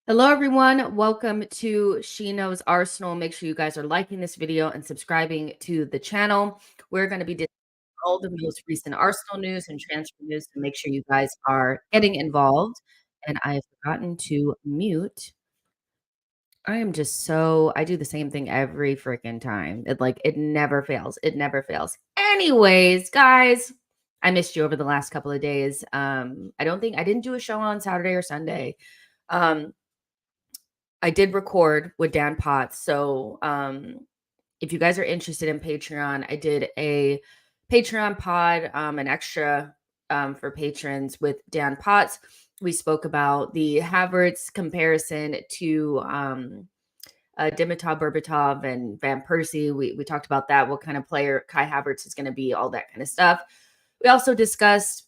Hello, everyone. Welcome to She Knows Arsenal. Make sure you guys are liking this video and subscribing to the channel. We're going to be discussing all the most recent Arsenal news and transfer news, so make sure you guys are getting involved. And I have forgotten to mute. I do the same thing every freaking time. It never fails. It never fails. Anyways, guys, I missed you over the last couple of days. I didn't do a show on Saturday or Sunday. Um, I did record with Dan Potts. So if you guys are interested in Patreon, I did a Patreon pod, an extra for patrons with Dan Potts. We spoke about the Havertz comparison to Dimitar Berbatov and Van Persie. We talked about that, what kind of player Kai Havertz is going to be, all that kind of stuff. We also discussed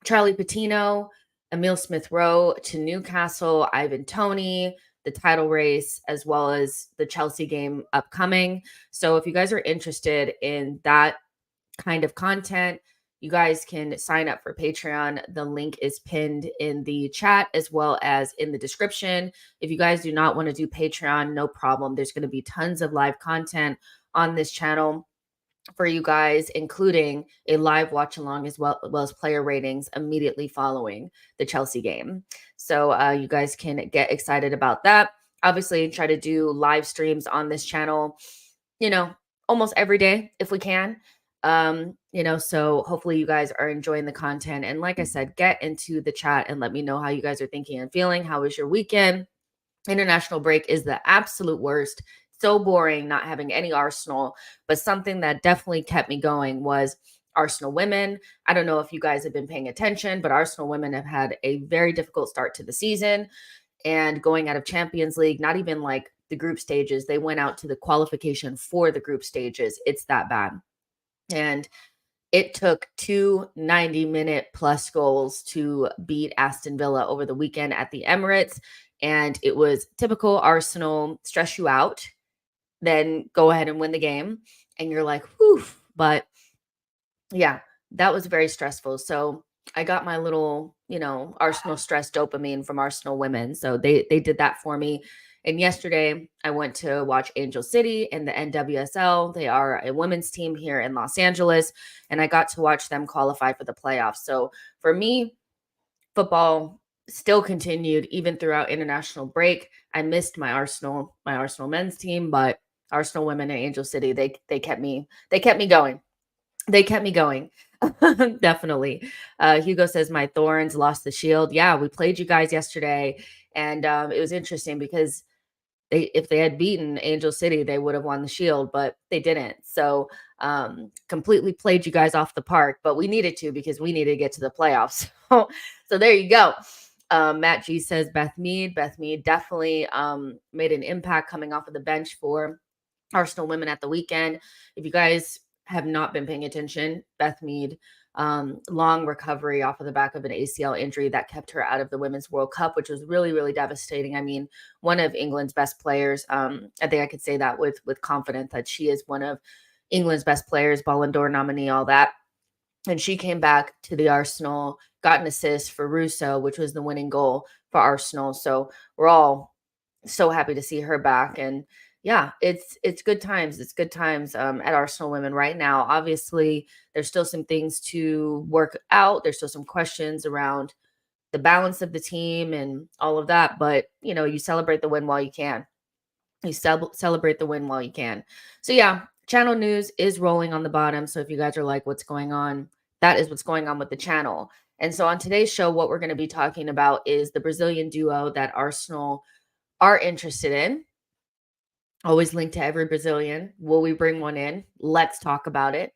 Charlie Patino, Emile Smith Rowe to Newcastle, Ivan Toney, the title race, as well as the Chelsea game upcoming. So if you guys are interested in that kind of content, you guys can sign up for Patreon. The link is pinned in the chat as well as in the description. If you guys do not want to do Patreon, no problem. There's going to be tons of live content on this channel for you guys, including a live watch along as well as player ratings immediately following the Chelsea game. So you guys can get excited about that. Obviously, try to do live streams on this channel, almost every day if we can. So hopefully you guys are enjoying the content. And like I said, get into the chat and let me know how you guys are thinking and feeling. How was your weekend? International break is the absolute worst. So boring not having any Arsenal, but something that definitely kept me going was Arsenal women. I don't know if you guys have been paying attention, but Arsenal women have had a very difficult start to the season and going out of Champions League, not even like the group stages. They went out to the qualification for the group stages. It's that bad. And it took two 90-minute plus goals to beat Aston Villa over the weekend at the Emirates. And it was typical Arsenal, stress you out, then go ahead and win the game. And you're like, whew. But yeah, that was very stressful. So I got my little, Arsenal stress dopamine from Arsenal women. So they did that for me. And yesterday I went to watch Angel City in the NWSL. They are a women's team here in Los Angeles, and I got to watch them qualify for the playoffs. So for me, football still continued even throughout international break. I missed my Arsenal men's team, but Arsenal women in Angel City, they kept me going. They kept me going. Definitely. Hugo says my Thorns lost the shield. Yeah, we played you guys yesterday, and it was interesting because if they had beaten Angel City, they would have won the shield, but they didn't. So completely played you guys off the park, but we needed to because we needed to get to the playoffs. So there you go. Matt G says Beth Mead definitely made an impact coming off of the bench for Arsenal women at the weekend. If you guys have not been paying attention, Beth Mead, long recovery off of the back of an ACL injury that kept her out of the Women's World Cup, which was really, really devastating. I mean, one of England's best players. I think I could say that with confidence that she is one of England's best players, Ballon d'Or nominee, all that. And she came back to the Arsenal, got an assist for Russo, which was the winning goal for Arsenal. So we're all so happy to see her back. And yeah, it's good times. It's good times at Arsenal women right now. Obviously, there's still some things to work out. There's still some questions around the balance of the team and all of that. But, you celebrate the win while you can. You celebrate the win while you can. So yeah, channel news is rolling on the bottom. So if you guys are like, what's going on? That is what's going on with the channel. And so on today's show, what we're going to be talking about is the Brazilian duo that Arsenal are interested in. Always linked to every Brazilian. Will we bring one in? Let's talk about it.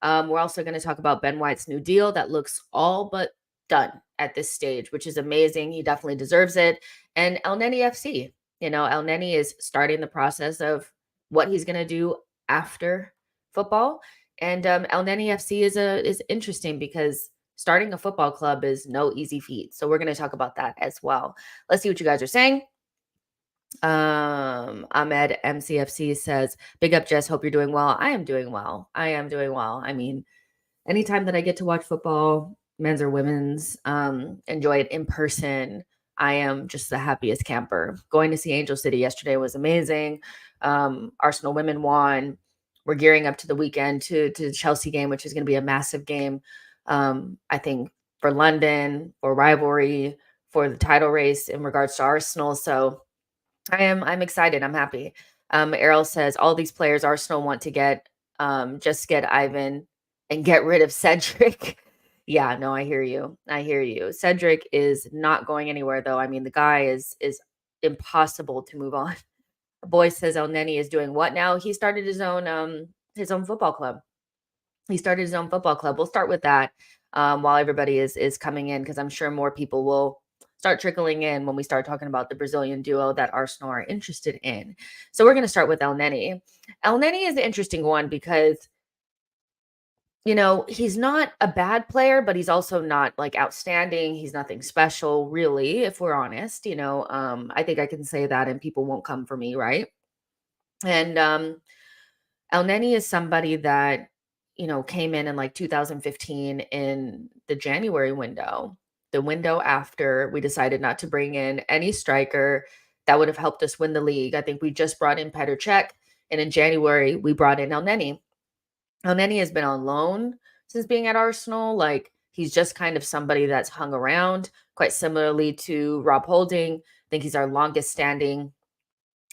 We're also going to talk about Ben White's new deal that looks all but done at this stage, which is amazing. He definitely deserves it. And Elneny FC. Elneny is starting the process of what he's going to do after football. And Elneny FC is interesting because starting a football club is no easy feat. So we're going to talk about that as well. Let's see what you guys are saying. Ahmed MCFC says, big up, Jess. Hope you're doing well. I am doing well. I mean, anytime that I get to watch football, men's or women's, enjoy it in person, I am just the happiest camper. Going to see Angel City yesterday was amazing. Arsenal women won. We're gearing up to the weekend to the Chelsea game, which is going to be a massive game. I think for London, for rivalry, for the title race in regards to Arsenal. So I'm excited. I'm happy. Errol says all these players Arsenal want to get, just get Ivan and get rid of Cedric. Yeah, no, I hear you. I hear you. Cedric is not going anywhere though. I mean, the guy is impossible to move on. Boy says Elneny is doing what now? He started his own football club. He started his own football club. We'll start with that while everybody is coming in, because I'm sure more people will start trickling in when we start talking about the Brazilian duo that Arsenal are interested in. So we're going to start with Elneny. Elneny is an interesting one because, you know, he's not a bad player, but he's also not like outstanding. He's nothing special, really, if we're honest. You know, I think I can say that and people won't come for me, right? And Elneny is somebody that, you know, came in like 2015 in the January window, the window after we decided not to bring in any striker that would have helped us win the league. I think we just brought in Petr Cech, and in January we brought in Elneny. Elneny has been on loan since being at Arsenal. Like, he's just kind of somebody that's hung around, quite similarly to Rob Holding. I think he's our longest standing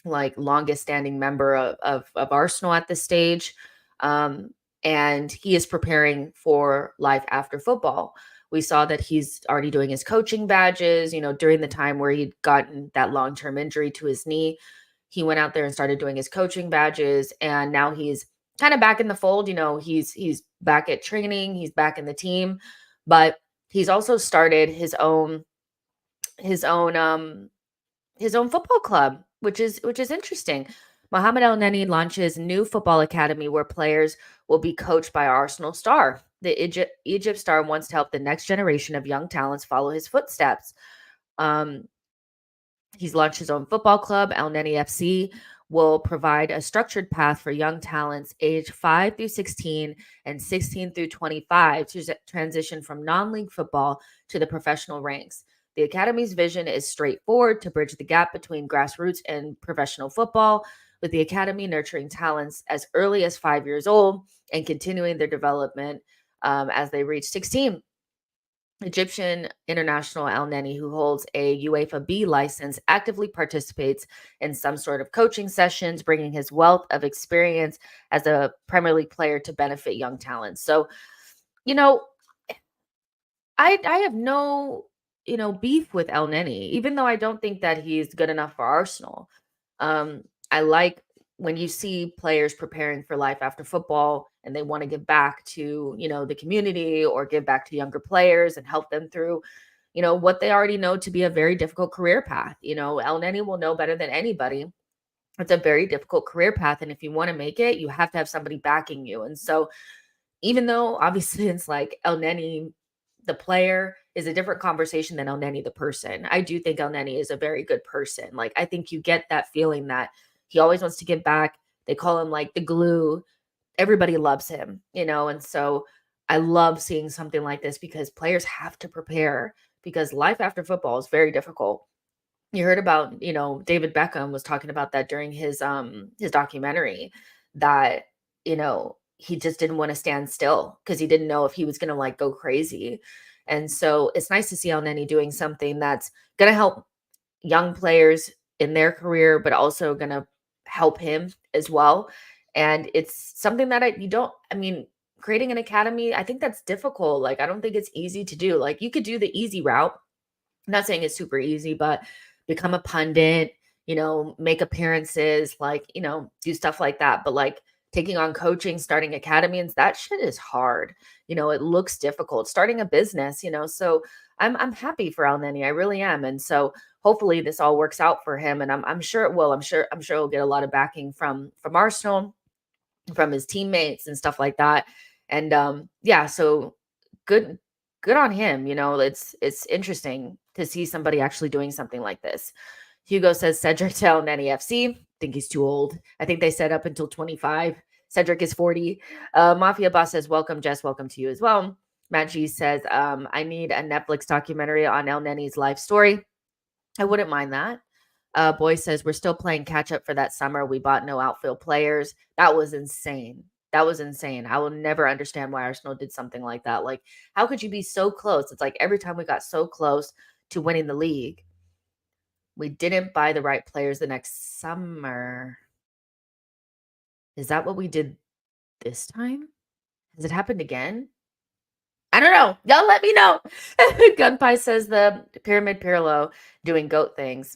member of Arsenal at this stage. And he is preparing for life after football. We saw that he's already doing his coaching badges, you know, during the time where he'd gotten that long-term injury to his knee. He went out there and started doing his coaching badges, and now he's kind of back in the fold. You know, he's back at training, he's back in the team, but he's also started his own football club, which is interesting. Mohamed Elneny launches new football academy where players will be coached by Arsenal star. The Egypt star wants to help the next generation of young talents follow his footsteps. Um, he's launched his own football club. Elneny FC will provide a structured path for young talents aged 5 through 16 and 16 through 25 to transition from non-league football to the professional ranks. The Academy's vision is straightforward: to bridge the gap between grassroots and professional football, with the Academy nurturing talents as early as 5 years old and continuing their development as they reach 16. Egyptian international Elneny, who holds a UEFA B license, actively participates in some sort of coaching sessions, bringing his wealth of experience as a Premier League player to benefit young talents. So, you know, I have no, you know, beef with Elneny, even though I don't think that he's good enough for Arsenal. I like when you see players preparing for life after football and they want to give back to, you know, the community or give back to younger players and help them through, you know, what they already know to be a very difficult career path. You know, Elneny will know better than anybody. It's a very difficult career path. And if you want to make it, you have to have somebody backing you. And so, even though obviously it's like Elneny, the player, is a different conversation than Elneny, the person, I do think Elneny is a very good person. Like, I think you get that feeling that he always wants to give back. They call him like the glue. Everybody loves him, you know? And so I love seeing something like this because players have to prepare, because life after football is very difficult. You heard about, you know, David Beckham was talking about that during his documentary, that, you know, he just didn't want to stand still because he didn't know if he was going to like go crazy. And so it's nice to see Elneny doing something that's going to help young players in their career, but also going to help him as well. And it's something that I mean, creating an academy, I think that's difficult. Like, I don't think it's easy to do. Like, you could do the easy route. I'm not saying it's super easy, but become a pundit, you know, make appearances, like, you know, do stuff like that. But like taking on coaching, starting academies, that shit is hard. You know, it looks difficult. Starting a business, you know. So I'm happy for Elneny. I really am. And so hopefully this all works out for him. And I'm sure it will. I'm sure he'll get a lot of backing from Arsenal, from his teammates and stuff like that. And yeah, so good on him. You know, it's interesting to see somebody actually doing something like this. Hugo says Cedric to Elneny FC. I think he's too old. I think they said up until 25. Cedric is 40. Mafia Boss says, welcome, Jess. Welcome to you as well. Matt G says, I need a Netflix documentary on Elneny's life story. I wouldn't mind that. Boy says we're still playing catch up for that summer. We bought no outfield players. That was insane. That was insane. I will never understand why Arsenal did something like that. Like, how could you be so close? It's like every time we got so close to winning the league, we didn't buy the right players the next summer. Is that what we did this time? Has it happened again? I don't know. Y'all let me know. Gunpie says the Pyramid Pirlo doing goat things.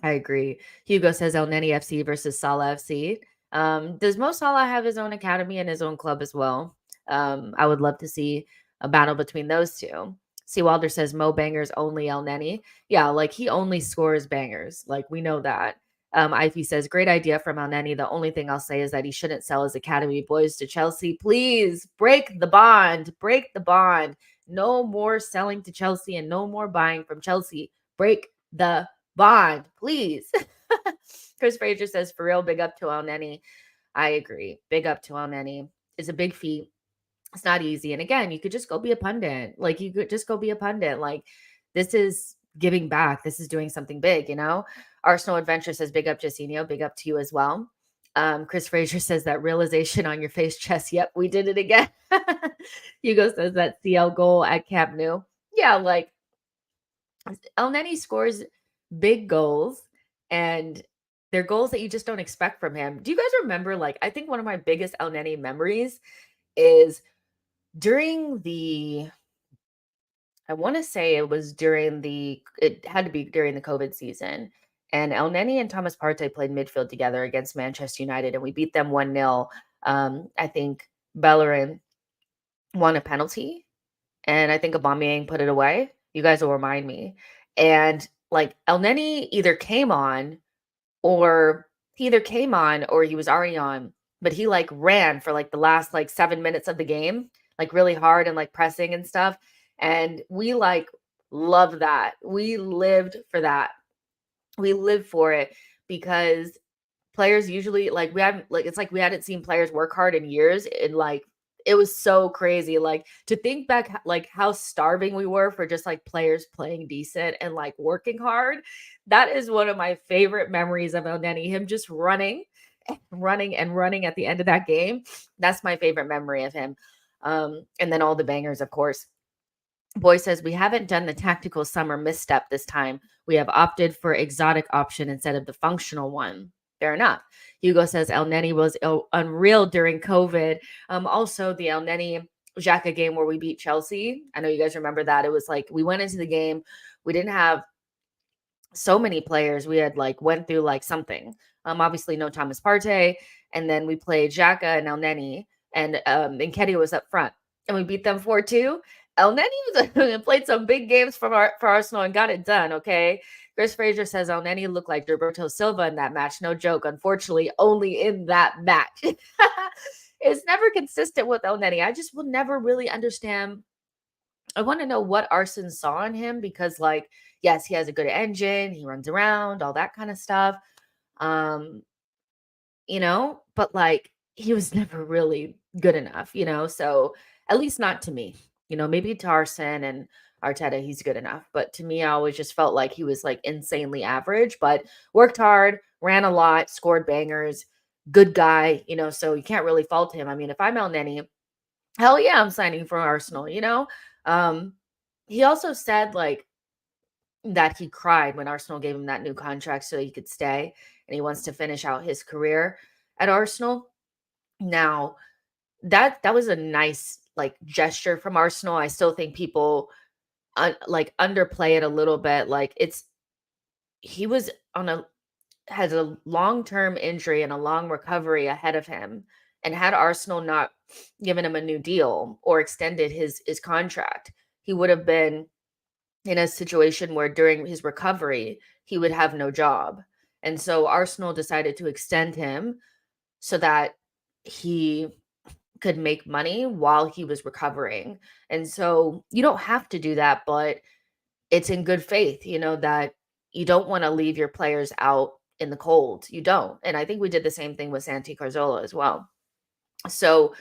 I agree. Hugo says Elneny FC versus Salah FC. Does Mo Salah have his own academy and his own club as well? I would love to see a battle between those two. C. Wilder says Mo bangers only Elneny. Yeah, like he only scores bangers. Like we know that. Ivy says great idea from Elneny. The only thing I'll say is that he shouldn't sell his academy boys to Chelsea. Please break the bond. Break the bond. No more selling to Chelsea and no more buying from Chelsea. Break the bond, please. Chris Fraser says, for real, big up to Elneny. I agree. Big up to Elneny. It's a big feat. It's not easy. And again, you could just go be a pundit. Like you could just go be a pundit. Like this is giving back. This is doing something big, you know? Arsenal Adventure says, big up, Jacinho. Big up to you as well. Chris Fraser says that realization on your face chest. Yep, we did it again. Hugo says that CL goal at Camp Nou. Yeah, like Elneny scores big goals and they're goals that you just don't expect from him. Do you guys remember, like, I think one of my biggest Elneny memories is during I want to say it had to be during the COVID season. And Elneny and Thomas Partey played midfield together against Manchester United and we beat them 1-0. I think Bellerin won a penalty and I think Aubameyang put it away. You guys will remind me. And like Elneny or either came on or he was already on, but he like ran for like the last like 7 minutes of the game, like really hard and like pressing and stuff. And we like love that. We lived for that. We lived for it because players usually like we haven't like it's like we hadn't seen players work hard in years and like it was so crazy like to think back like how starving we were for just like players playing decent and like working hard. That is one of my favorite memories of Elneny, him just running and running at the end of that game. That's my favorite memory of him. And then all the bangers, of course. Boy says we haven't done the tactical summer misstep this time. We have opted for exotic option instead of the functional one. Fair enough. Hugo says Elneny was unreal during COVID. Also, the Elneny Xhaka game where we beat Chelsea. I know you guys remember that. It was like we went into the game. We didn't have so many players. We had like went through like something. Obviously no Thomas Partey. And then we played Xhaka and Elneny. And Nketiah was up front. And we beat them 4-2. Elneny played some big games for Arsenal and got it done, okay? Chris Fraser says Elneny looked like Gilberto Silva in that match. No joke. Unfortunately, only in that match. It's never consistent with Elneny. I just will never really understand. I want to know what Arsene saw in him because, like, yes, he has a good engine. He runs around, all that kind of stuff. But like he was never really good enough, so at least not to me. Maybe to Arsene and Arteta, he's good enough. But to me, I always just felt like he was like insanely average, but worked hard, ran a lot, scored bangers, good guy, so you can't really fault him. I mean, if I'm Elneny, hell yeah, I'm signing for Arsenal, He also said like that he cried when Arsenal gave him that new contract so he could stay and he wants to finish out his career at Arsenal. Now, that was a nice like gesture from Arsenal. I still think people like underplay it a little bit. Like he was has a long-term injury and a long recovery ahead of him. And had Arsenal not given him a new deal or extended his contract, he would have been in a situation where during his recovery, he would have no job. And so Arsenal decided to extend him so that he could make money while he was recovering. And so you don't have to do that, but it's in good faith, that you don't want to leave your players out in the cold. You don't. And I think we did the same thing with Santi Carzola as well. So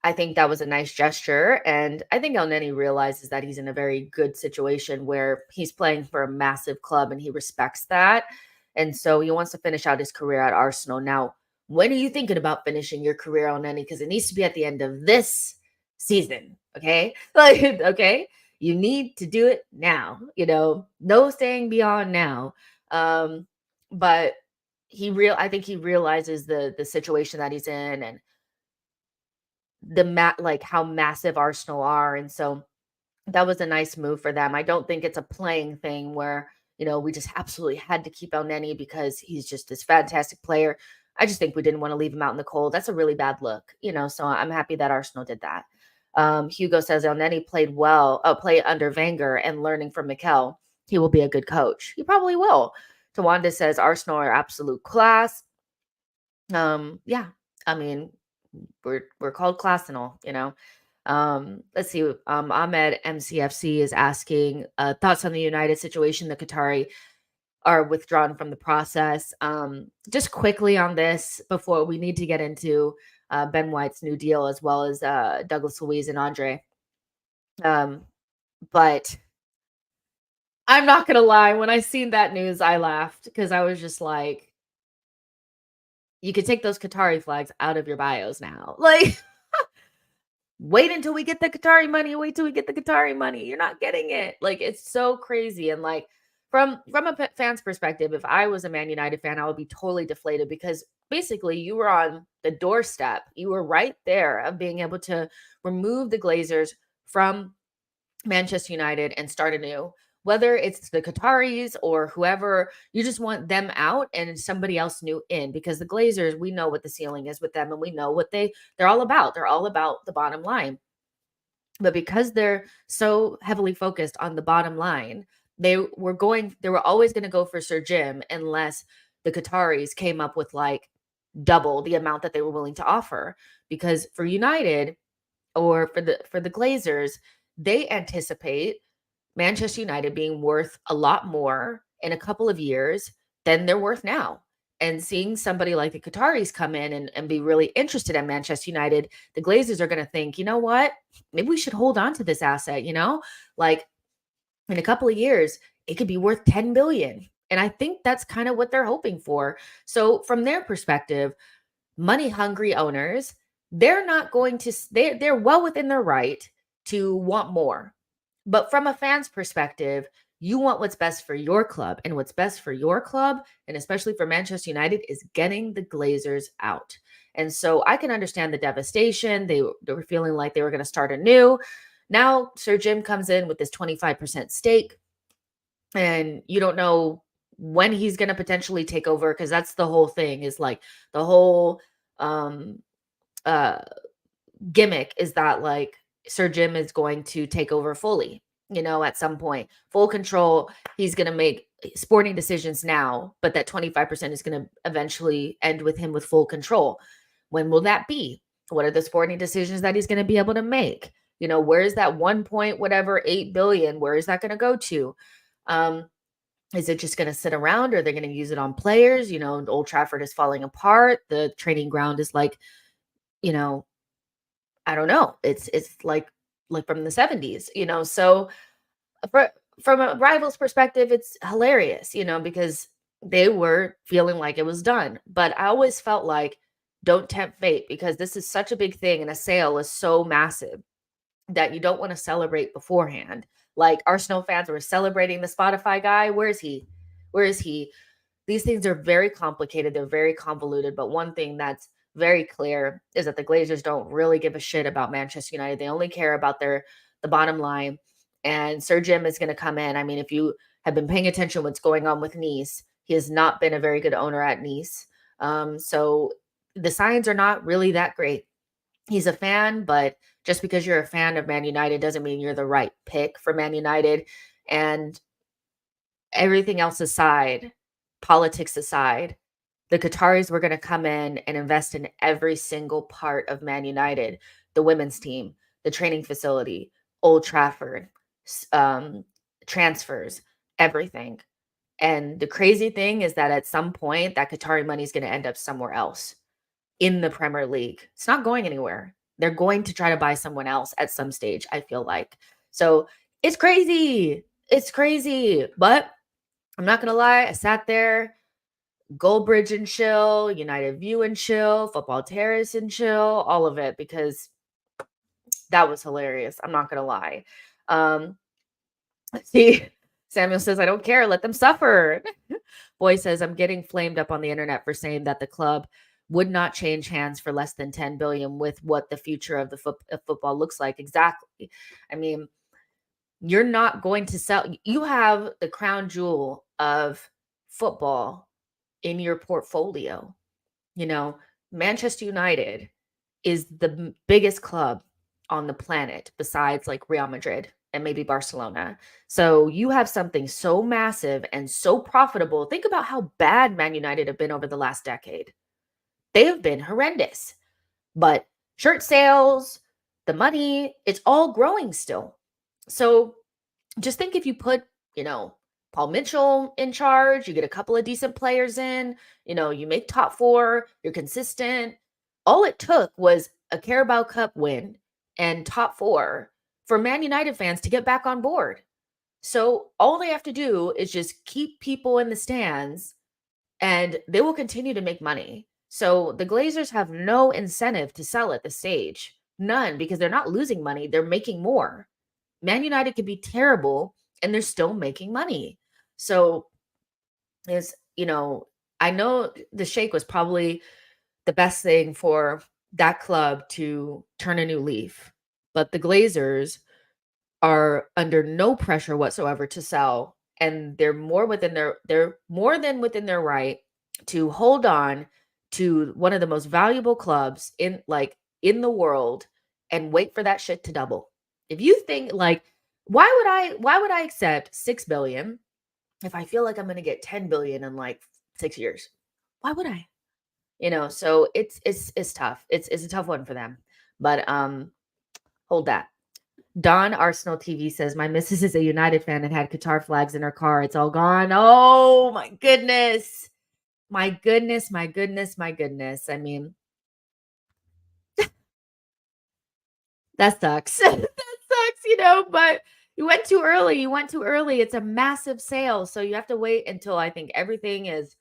I think that was a nice gesture, and I think Elneny realizes that he's in a very good situation where he's playing for a massive club and he respects that, and so he wants to finish out his career at Arsenal. Now, when are you thinking about finishing your career, Elneny? Because it needs to be at the end of this season, okay? Like, okay, you need to do it now. No staying beyond now. Um, but I think he realizes the situation that he's in, and like how massive Arsenal are. And so that was a nice move for them. I don't think it's a playing thing where, we just absolutely had to keep Elneny because he's just this fantastic player. I just think we didn't want to leave him out in the cold. That's a really bad look. So I'm happy that Arsenal did that. Hugo says Elneny play under Wenger and learning from Mikel. He will be a good coach. He probably will. Tawanda says Arsenal are absolute class. Yeah, I mean, we're called Clasinal. Let's see. Ahmed MCFC is asking thoughts on the United situation. The Qatari are withdrawn from the process. Just quickly on this before we need to get into Ben White's new deal as well as Douglas Luiz and Andre. But I'm not gonna lie, when I seen that news, I laughed because I was just like, you could take those Qatari flags out of your bios now. Like, wait until we get the Qatari money. Wait till we get the Qatari money. You're not getting it. Like, it's so crazy. And like from a fan's perspective, if I was a Man United fan, I would be totally deflated because basically you were on the doorstep. You were right there of being able to remove the Glazers from Manchester United and start anew. Whether it's the Qataris or whoever, you just want them out and somebody else new in, because the Glazers, we know what the ceiling is with them and we know what they're all about. They're all about the bottom line. But because they're so heavily focused on the bottom line, they were always going to go for Sir Jim unless the Qataris came up with like double the amount that they were willing to offer. Because for United or for the Glazers, they anticipate Manchester United being worth a lot more in a couple of years than they're worth now. And seeing somebody like the Qataris come in and be really interested in Manchester United, the Glazers are going to think, you know what? Maybe we should hold on to this asset. Like in a couple of years, it could be worth 10 billion. And I think that's kind of what they're hoping for. So from their perspective, money hungry owners, they're well within their right to want more. But from a fan's perspective, you want what's best for your club. And what's best for your club, and especially for Manchester United, is getting the Glazers out. And so I can understand the devastation. They were feeling like they were going to start anew. Now Sir Jim comes in with this 25% stake, and you don't know when he's going to potentially take over, because that's the whole thing, is like the whole uh gimmick is that like Sir Jim is going to take over fully, at some point. Full control. He's going to make sporting decisions now, but that 25% is going to eventually end with him with full control. When will that be? What are the sporting decisions that he's going to be able to make? Where is that 1 point whatever 8 billion? Where is that going to go to? Is it just going to sit around, or they're going to use it on players? Old Trafford is falling apart. The training ground is like, I don't know. It's like from the 70s. So from a rival's perspective, it's hilarious, because they were feeling like it was done. But I always felt like, don't tempt fate, because this is such a big thing and a sale is so massive that you don't want to celebrate beforehand. Like Arsenal fans were celebrating the Spotify guy. Where is he? Where is he? These things are very complicated. They're very convoluted. But one thing that's very clear is that the Glazers don't really give a shit about Manchester United. They only care about the bottom line. And Sir Jim is going to come in. I mean, if you have been paying attention what's going on with Nice, he has not been a very good owner at Nice. So the signs are not really that great. He's a fan, but just because you're a fan of Man United doesn't mean you're the right pick for Man United. And everything else aside, politics aside, the Qataris were going to come in and invest in every single part of Man United, the women's team, the training facility, Old Trafford, transfers, everything. And the crazy thing is that at some point, that Qatari money is going to end up somewhere else in the Premier League. It's not going anywhere. They're going to try to buy someone else at some stage, I feel like. So it's crazy. It's crazy. But I'm not going to lie. I sat there, Goldbridge and chill, United View and chill, Football Terrace and chill, all of it, because that was hilarious. I'm not going to lie. See, Samuel says, I don't care. Let them suffer. Boy says, I'm getting flamed up on the internet for saying that the club would not change hands for less than 10 billion with what the future of the football looks like. Exactly. I mean, you're not going to sell. You have the crown jewel of football in your portfolio. You know, Manchester United is the biggest club on the planet besides like Real Madrid and maybe Barcelona. So you have something so massive and so profitable. Think about how bad Man United have been over the last decade. They have been horrendous. But shirt sales, the money, it's all growing still. So just think if you put, Paul Mitchell in charge, you get a couple of decent players in, you make top 4, you're consistent. All it took was a Carabao Cup win and top 4 for Man United fans to get back on board. So all they have to do is just keep people in the stands and they will continue to make money. So the Glazers have no incentive to sell at this stage. None, because they're not losing money. They're making more. Man United could be terrible and they're still making money. So I know the Sheikh was probably the best thing for that club to turn a new leaf, but the Glazers are under no pressure whatsoever to sell, and they're more than within their right to hold on to one of the most valuable clubs in the world and wait for that shit to double. If you think why would I accept 6 billion if I feel like I'm going to get 10 billion in like 6 years? Why would I? So it's tough. It's a tough one for them. But hold that. Don Arsenal TV says, my missus is a United fan and had Qatar flags in her car. It's all gone. Oh my goodness. My goodness, my goodness, my goodness. I mean, that sucks. That sucks, but you went too early. You went too early. It's a massive sale. So you have to wait until I think everything is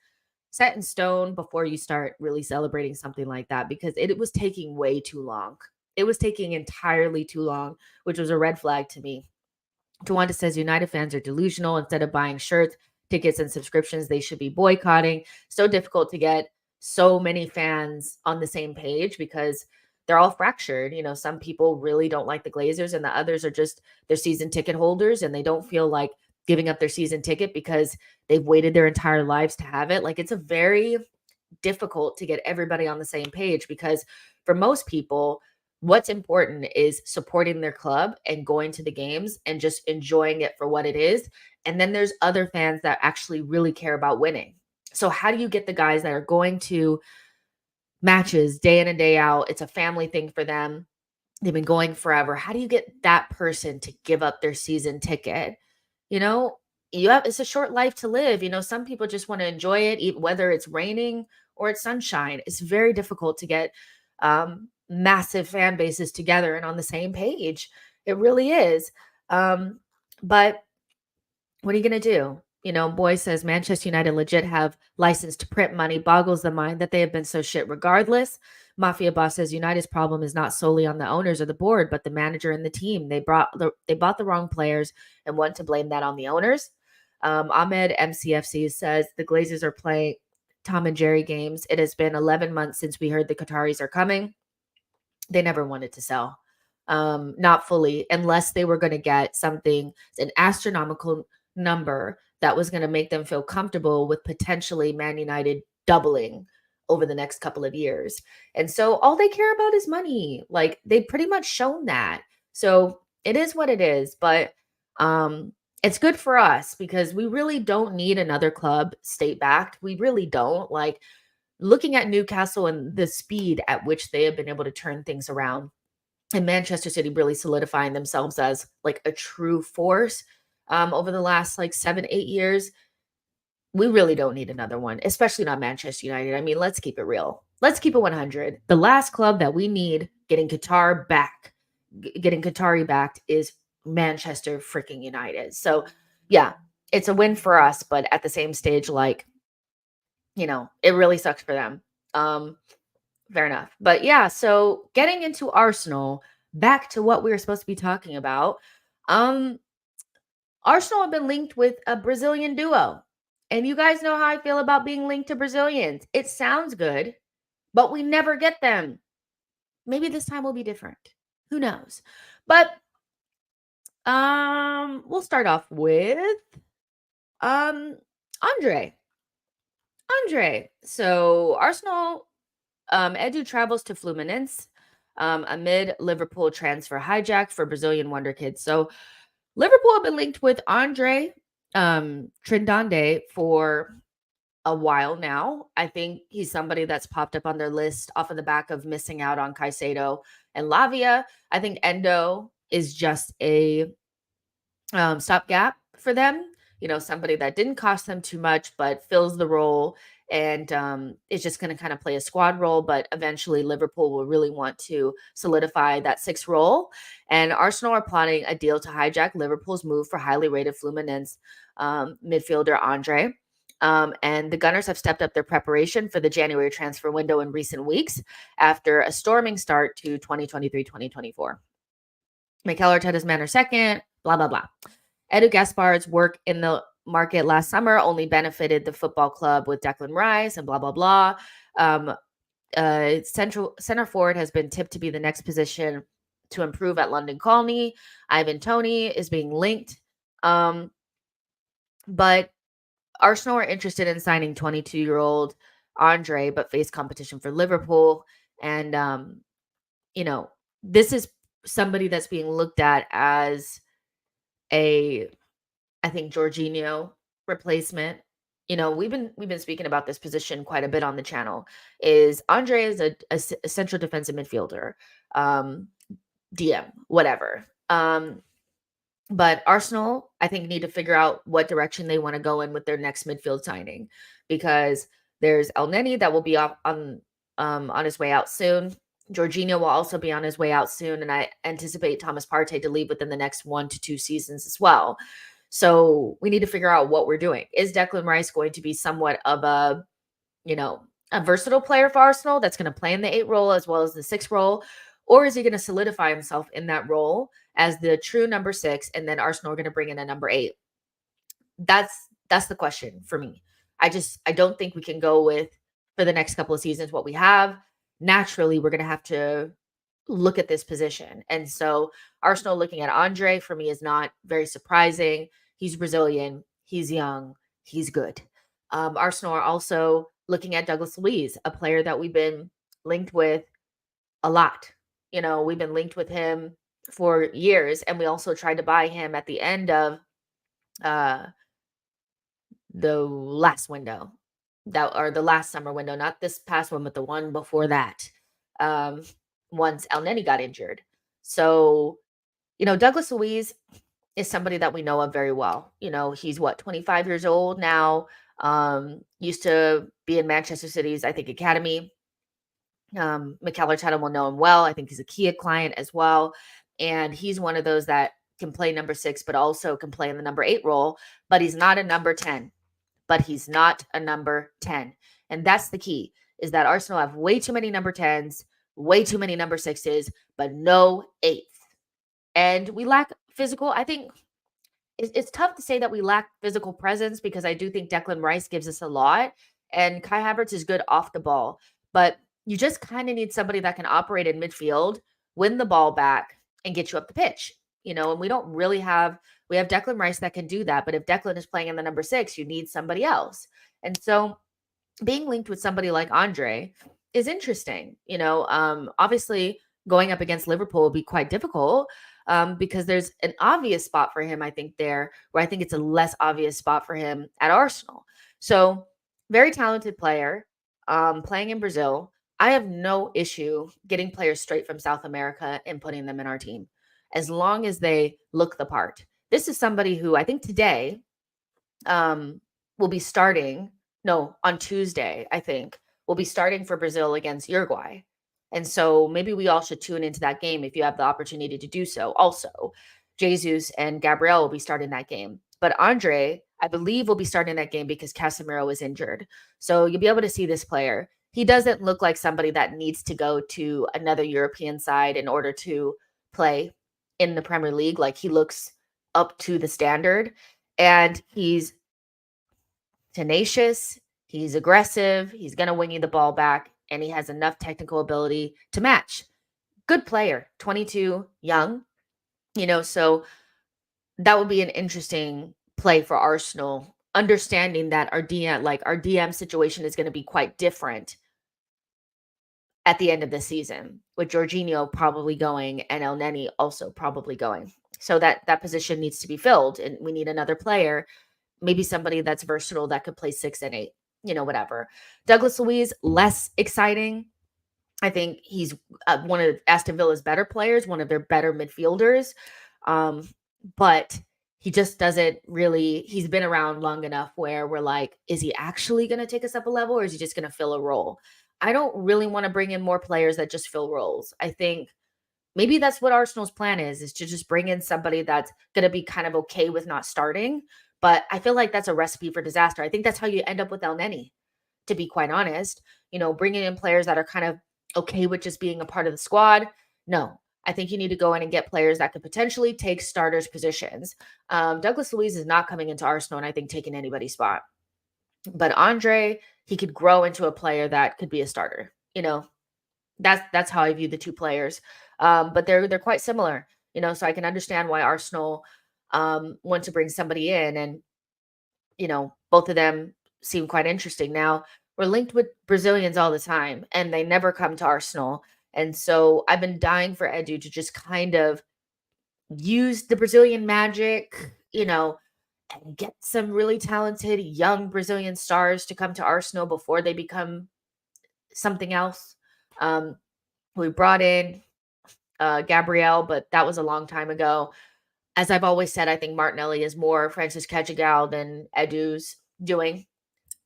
set in stone before you start really celebrating something like that, because it was taking way too long. It was taking entirely too long, which was a red flag to me. Tawanda says United fans are delusional. Instead of buying shirts, tickets, and subscriptions, they should be boycotting. So difficult to get so many fans on the same page because they're all fractured. Some people really don't like the Glazers and the others are just their season ticket holders and they don't feel like giving up their season ticket because they've waited their entire lives to have it. Like, it's a very difficult to get everybody on the same page because for most people, what's important is supporting their club and going to the games and just enjoying it for what it is. And then there's other fans that actually really care about winning. So how do you get the guys that are going to matches day in and day out? It's a family thing for them. They've been going forever. How do you get that person to give up their season ticket? It's a short life to live. Some people just want to enjoy it, whether it's raining or it's sunshine. It's very difficult to get massive fan bases together and on the same page. It really is. But what are you going to do? Boy says Manchester United legit have license to print money. Boggles the mind that they have been so shit regardless. Mafia Boss says United's problem is not solely on the owners or the board, but the manager and the team. They bought the wrong players and want to blame that on the owners. Ahmed MCFC says the Glazers are playing Tom and Jerry games. It has been 11 months since we heard the Qataris are coming. They never wanted to sell, not fully, unless they were going to get something, an astronomical number that was going to make them feel comfortable with potentially Man United doubling over the next couple of years. And so all they care about is money. Like, they've pretty much shown that. So it is what it is. But it's good for us because we really don't need another club state-backed. We really don't. Like, looking at Newcastle and the speed at which they have been able to turn things around, and Manchester City really solidifying themselves as like a true force over the last 7-8 years, we really don't need another one, especially not Manchester United. I mean, let's keep it real. Let's keep it 100. The last club that we need getting Qatar back, getting Qatari backed is Manchester freaking United. So yeah, it's a win for us, but at the same stage, like, it really sucks for them. Fair enough. But yeah, so getting into Arsenal, back to what we were supposed to be talking about. Um, Arsenal have been linked with a Brazilian duo. And you guys know how I feel about being linked to Brazilians. It sounds good, but we never get them. Maybe this time will be different. Who knows? But we'll start off with André. So Arsenal, Edu travels to Fluminense amid Liverpool transfer hijack for Brazilian wonder kids. So Liverpool have been linked with André Trindade for a while now. I think he's somebody that's popped up on their list off of the back of missing out on Caicedo and Lavia. I think Endo is just a stopgap for them. Somebody that didn't cost them too much, but fills the role and is just going to kind of play a squad role. But eventually, Liverpool will really want to solidify that sixth role. And Arsenal are plotting a deal to hijack Liverpool's move for highly rated Fluminense midfielder André. And the Gunners have stepped up their preparation for the January transfer window in recent weeks after a storming start to 2023-2024. Mikel Arteta's men are second, blah, blah, blah. Edu Gaspard's work in the market last summer only benefited the football club with Declan Rice and blah, blah, blah. Center forward has been tipped to be the next position to improve at London Colney. Ivan Toney is being linked. But Arsenal are interested in signing 22-year-old André, but face competition for Liverpool. And, this is somebody that's being looked at as I think Jorginho replacement. We've been speaking about this position quite a bit on the channel. Is André is a central defensive midfielder, DM, whatever. But Arsenal, I think, need to figure out what direction they want to go in with their next midfield signing, because there's Elneny that will be off on his way out soon. Jorginho will also be on his way out soon, and I anticipate Thomas Partey to leave within the next 1 to 2 seasons as well. So we need to figure out what we're doing. Is Declan Rice going to be somewhat of a versatile player for Arsenal that's going to play in the 8 role as well as the 6 role? Or is he going to solidify himself in that role as the true number 6, and then Arsenal are going to bring in a number 8? That's the question for me. I don't think we can go with, for the next couple of seasons, what we have. Naturally, we're going to have to look at this position. And so Arsenal looking at André, for me, is not very surprising. He's Brazilian. He's young. He's good. Arsenal are also looking at Douglas Luiz, a player that we've been linked with a lot. We've been linked with him for years, and we also tried to buy him at the end of the last window, the last summer window, not this past one, but the one before that, once Elneny got injured. So, Douglas Luiz is somebody that we know of very well. He's 25 years old now, used to be in Manchester City's, I think, academy. Mikel Arteta will know him well. I think he's a Kia client as well. And he's one of those that can play number 6, but also can play in the number 8 role. But he's not a number 10. And that's the key, is that Arsenal have way too many number 10s, way too many number 6s, but no 8th. And we lack physical. I think it's tough to say that we lack physical presence, because I do think Declan Rice gives us a lot. And Kai Havertz is good off the ball. But you just kind of need somebody that can operate in midfield, win the ball back, and get you up the pitch. And we don't really we have Declan Rice that can do that. But if Declan is playing in the number 6, you need somebody else. And so being linked with somebody like André is interesting. Obviously going up against Liverpool will be quite difficult, because there's an obvious spot for him, I think, there, where I think it's a less obvious spot for him at Arsenal. So very talented player, playing in Brazil. I have no issue getting players straight from South America and putting them in our team, as long as they look the part. This is somebody who I think today will be starting, on Tuesday, I think, will be starting for Brazil against Uruguay. And so maybe we all should tune into that game if you have the opportunity to do so. Also, Jesus and Gabriel will be starting that game. But Andre, I believe, will be starting that game because Casemiro is injured. So you'll be able to see this player. He doesn't look like somebody that needs to go to another European side in order to play in the Premier League. Like, he looks up to the standard, and he's tenacious, he's aggressive, he's going to wing you the ball back, and he has enough technical ability to match. Good player, 22, young, so that would be an interesting play for Arsenal, understanding that our DM situation is going to be quite different at the end of the season, with Jorginho probably going and Elneny also probably going. So that position needs to be filled, and we need another player, maybe somebody that's versatile that could play 6 and 8, whatever. Douglas Luiz, less exciting. I think he's one of Aston Villa's better players, one of their better midfielders. But he just doesn't really, he's been around long enough where we're like, is he actually going to take us up a level, or is he just going to fill a role? I don't really want to bring in more players that just fill roles. I think maybe that's what Arsenal's plan is to just bring in somebody that's going to be kind of okay with not starting. But I feel like that's a recipe for disaster. I think that's how you end up with Elneny, to be quite honest. Bringing in players that are kind of okay with just being a part of the squad. No, I think you need to go in and get players that could potentially take starters positions. Douglas Luiz is not coming into Arsenal and I think taking anybody's spot. But Andre, he could grow into a player that could be a starter. That's how I view the two players. But they're quite similar. So I can understand why Arsenal want to bring somebody in, and both of them seem quite interesting. Now, we're linked with Brazilians all the time, and they never come to Arsenal. And so I've been dying for Edu to just kind of use the Brazilian magic, and get some really talented young Brazilian stars to come to Arsenal before they become something else. We brought in Gabriel, but that was a long time ago. As I've always said, I think Martinelli is more Francis Cajigal than Edu's doing.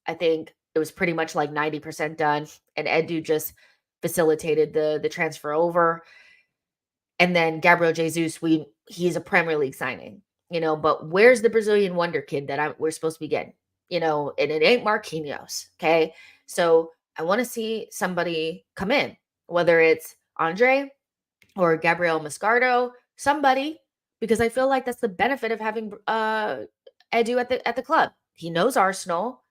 I think it was pretty much like 90% done, and Edu just facilitated the transfer over. And then Gabriel Jesus, he's a Premier League signing, but where's the Brazilian wonder kid that we're supposed to be getting? And it ain't Marquinhos, okay? So I want to see somebody come in, whether it's Andre or Gabriel Mascardo, somebody, because I feel like that's the benefit of having Edu at the club. He knows Arsenal,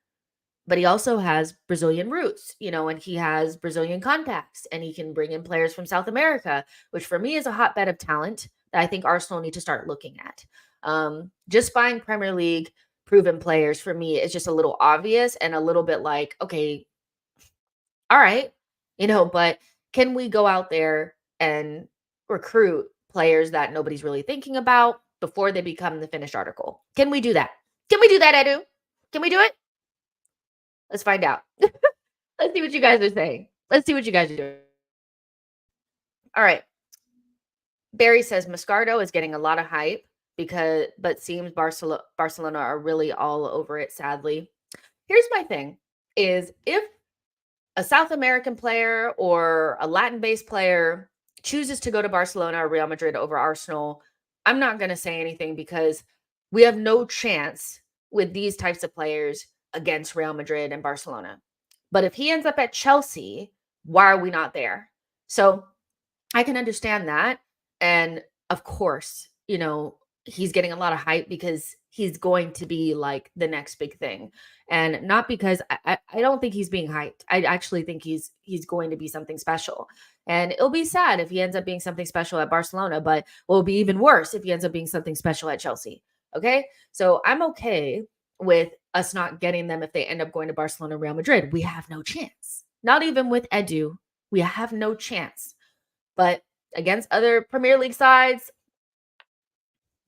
but he also has Brazilian roots, and he has Brazilian contacts, and he can bring in players from South America, which for me is a hotbed of talent that I think Arsenal need to start looking at. Just buying Premier League proven players for me is just a little obvious and a little bit like, okay, all right, but can we go out there and recruit players that nobody's really thinking about before they become the finished article? Can we do that? Can we do that, Edu? Can we do it? Let's find out. Let's see what you guys are saying. Let's see what you guys are doing. All right. Barry says Mascardo is getting a lot of hype but seems Barcelona are really all over it, sadly. Here's my thing is, if a South American player or a Latin-based player chooses to go to Barcelona or Real Madrid over Arsenal, I'm not going to say anything, because we have no chance with these types of players against Real Madrid and Barcelona. But if he ends up at Chelsea, why are we not there? So I can understand that. And of course, he's getting a lot of hype because he's going to be like the next big thing. And not because I don't think he's being hyped. I actually think he's going to be something special. And it'll be sad if he ends up being something special at Barcelona, but it'll be even worse if he ends up being something special at Chelsea. Okay. So I'm okay with us not getting them if they end up going to Barcelona, Real Madrid. We have no chance. Not even with Edu. We have no chance. But against other Premier League sides,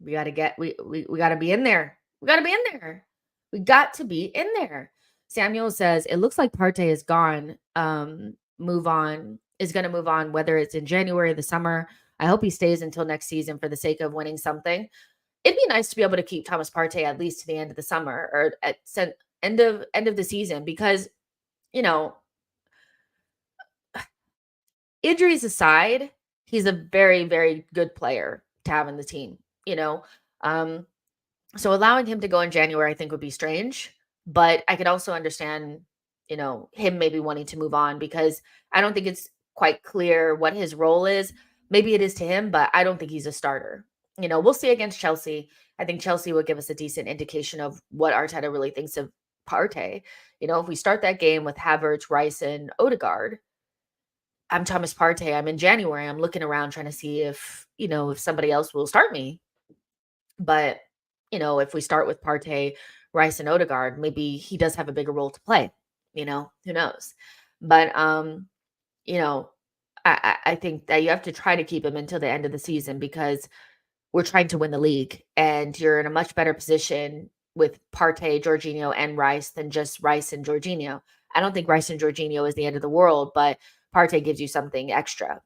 we got to we got to be in there. We got to be in there. We got to be in there. Samuel says, it looks like Partey is gone. Move on, is going to move on, whether it's in January or the summer. I hope he stays until next season for the sake of winning something. It'd be nice to be able to keep Thomas Partey at least to the end of the summer, or at end of the season, because, injuries aside, he's a very, very good player to have in the team, you know? Um, so allowing him to go in January, I think would be strange, but I could also understand, him maybe wanting to move on because I don't think it's quite clear what his role is. Maybe it is to him, but I don't think he's a starter. We'll see against Chelsea. I think Chelsea would give us a decent indication of what Arteta really thinks of Partey. If we start that game with Havertz, Rice, and Odegaard, I'm Thomas Partey. I'm in January. I'm looking around trying to see if somebody else will start me. But, if we start with Partey, Rice, and Odegaard, maybe he does have a bigger role to play. Who knows? But you know, I think that you have to try to keep him until the end of the season because we're trying to win the league and you're in a much better position with Partey, Jorginho, and Rice than just Rice and Jorginho. I don't think Rice and Jorginho is the end of the world, but Partey gives you something extra,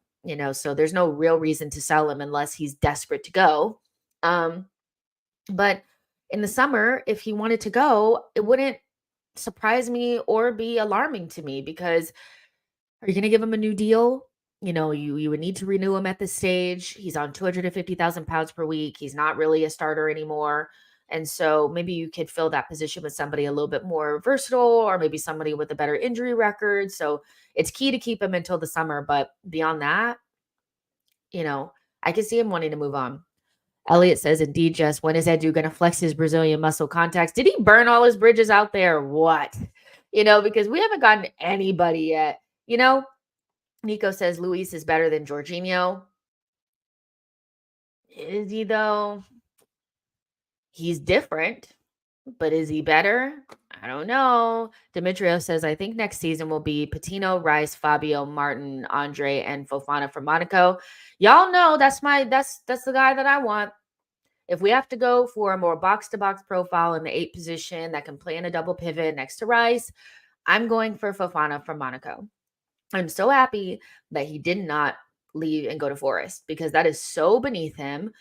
so there's no real reason to sell him unless he's desperate to go. But in the summer, if he wanted to go, it wouldn't surprise me or be alarming to me because are you going to give him a new deal? You would need to renew him at this stage. He's on 250,000 pounds per week. He's not really a starter anymore. And so maybe you could fill that position with somebody a little bit more versatile or maybe somebody with a better injury record. So it's key to keep him until the summer. But beyond that, I can see him wanting to move on. Elliot says, indeed, Jess, when is Edu going to flex his Brazilian muscle contacts? Did he burn all his bridges out there or what? Because we haven't gotten anybody yet. Nico says Luis is better than Jorginho. Is he though? He's different, but is he better? I don't know. Demetrio says, I think next season will be Patino, Rice, Fabio, Martin, Andre, and Fofana from Monaco. Y'all know that's the guy that I want. If we have to go for a more box-to-box profile in the 8 position that can play in a double pivot next to Rice, I'm going for Fofana from Monaco. I'm so happy that he did not leave and go to Forest because that is so beneath him.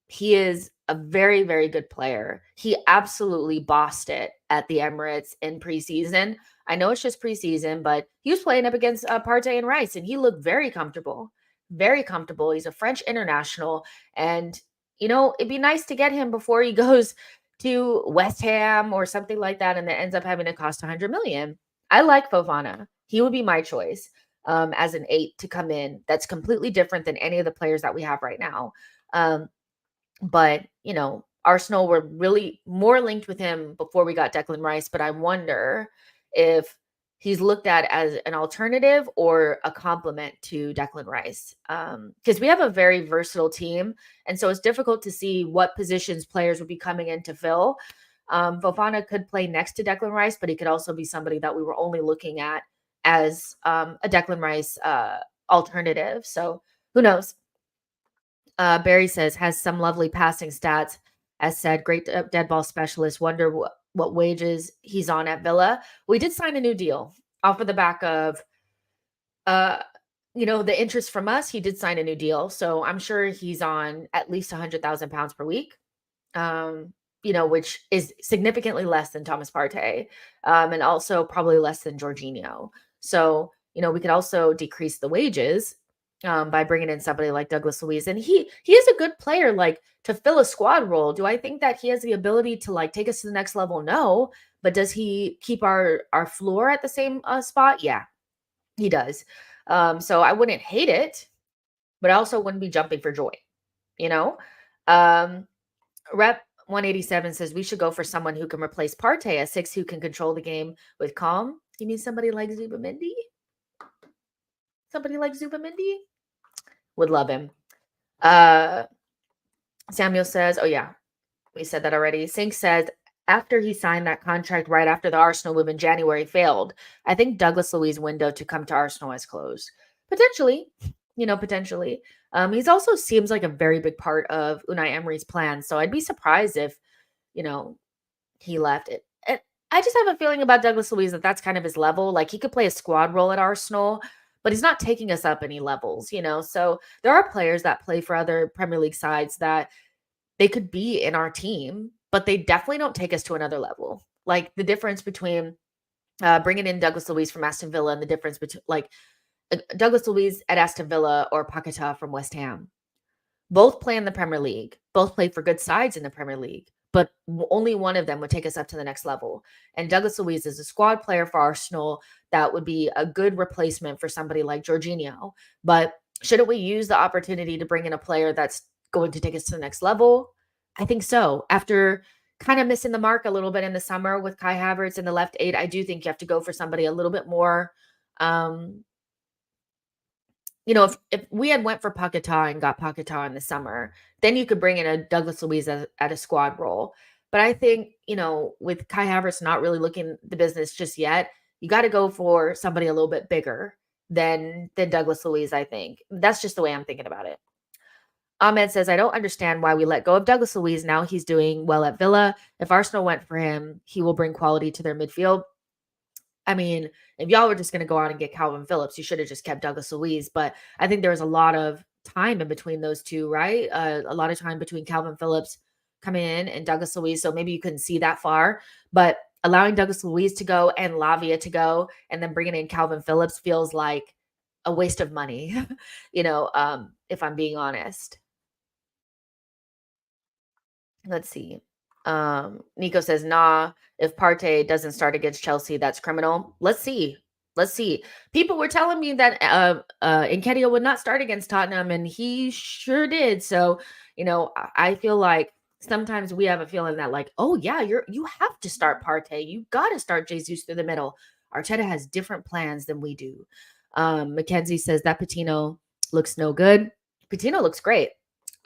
He is a very, very good player. He absolutely bossed it at the Emirates in preseason. I know it's just preseason, but he was playing up against Partey and Rice, and he looked very comfortable. Very comfortable. He's a French international, and it'd be nice to get him before he goes to West Ham or something like that, and that ends up having to cost 100 million. I like Fofana. He would be my choice as an 8 to come in. That's completely different than any of the players that we have right now. But, Arsenal were really more linked with him before we got Declan Rice. But I wonder if he's looked at as an alternative or a complement to Declan Rice. Because we have a very versatile team. And so it's difficult to see what positions players would be coming in to fill. Fofana could play next to Declan Rice, but he could also be somebody that we were only looking at as a Declan Rice alternative. So who knows? Barry says, has some lovely passing stats. As said, great dead ball specialist. Wonder what wages he's on at Villa. We did sign a new deal off of the back of, the interest from us. He did sign a new deal. So I'm sure he's on at least 100,000 pounds per week. Which is significantly less than Thomas Partey, and also probably less than Jorginho. So, we could also decrease the wages by bringing in somebody like Douglas Luiz. And he is a good player, like to fill a squad role. Do I think that he has the ability to like take us to the next level? No. But does he keep our floor at the same spot? Yeah, he does. So I wouldn't hate it, but I also wouldn't be jumping for joy, Rep 187 says we should go for someone who can replace Partey, a 6 who can control the game with calm. You need somebody like Zubamendi? Somebody like Zubamendi? Would love him. Samuel says, oh yeah, we said that already. Sink says, after he signed that contract right after the Arsenal move in January failed, I think Douglas Luiz's window to come to Arsenal has closed. Potentially. Potentially. He's also seems like a very big part of Unai Emery's plan. So I'd be surprised if, he left it. I just have a feeling about Douglas Luiz that's kind of his level. Like he could play a squad role at Arsenal, but he's not taking us up any levels, So there are players that play for other Premier League sides that they could be in our team, but they definitely don't take us to another level. Like the difference between bringing in Douglas Luiz from Aston Villa and the difference between Douglas Luiz at Aston Villa or Paquetá from West Ham. Both play in the Premier League. Both play for good sides in the Premier League, but only one of them would take us up to the next level. And Douglas Luiz is a squad player for Arsenal that would be a good replacement for somebody like Jorginho. But shouldn't we use the opportunity to bring in a player that's going to take us to the next level? I think so. After kind of missing the mark a little bit in the summer with Kai Havertz in the left 8, I do think you have to go for somebody a little bit more um, if we had went for Paquetá and got Paquetá in the summer, then you could bring in a Douglas Luiz at a squad role. But I think, with Kai Havertz not really looking the business just yet, you got to go for somebody a little bit bigger than Douglas Luiz, I think. That's just the way I'm thinking about it. Ahmed says, I don't understand why we let go of Douglas Luiz. Now he's doing well at Villa. If Arsenal went for him, he will bring quality to their midfield. I mean, if y'all were just going to go out and get Calvin Phillips, you should have just kept Douglas Luiz. But I think there was a lot of time in between those two, right? A lot of time between Calvin Phillips coming in and Douglas Luiz. So maybe you couldn't see that far. But allowing Douglas Luiz to go and Lavia to go and then bringing in Calvin Phillips feels like a waste of money, if I'm being honest. Let's see. Nico says, nah, if Partey doesn't start against Chelsea, that's criminal. Let's see. Let's see. People were telling me that Nketiah would not start against Tottenham, and he sure did. So, I feel like sometimes we have a feeling that like, oh yeah, you have to start Partey. You got to start Jesus through the middle. Arteta has different plans than we do. Mackenzie says that Patino looks no good. Patino looks great.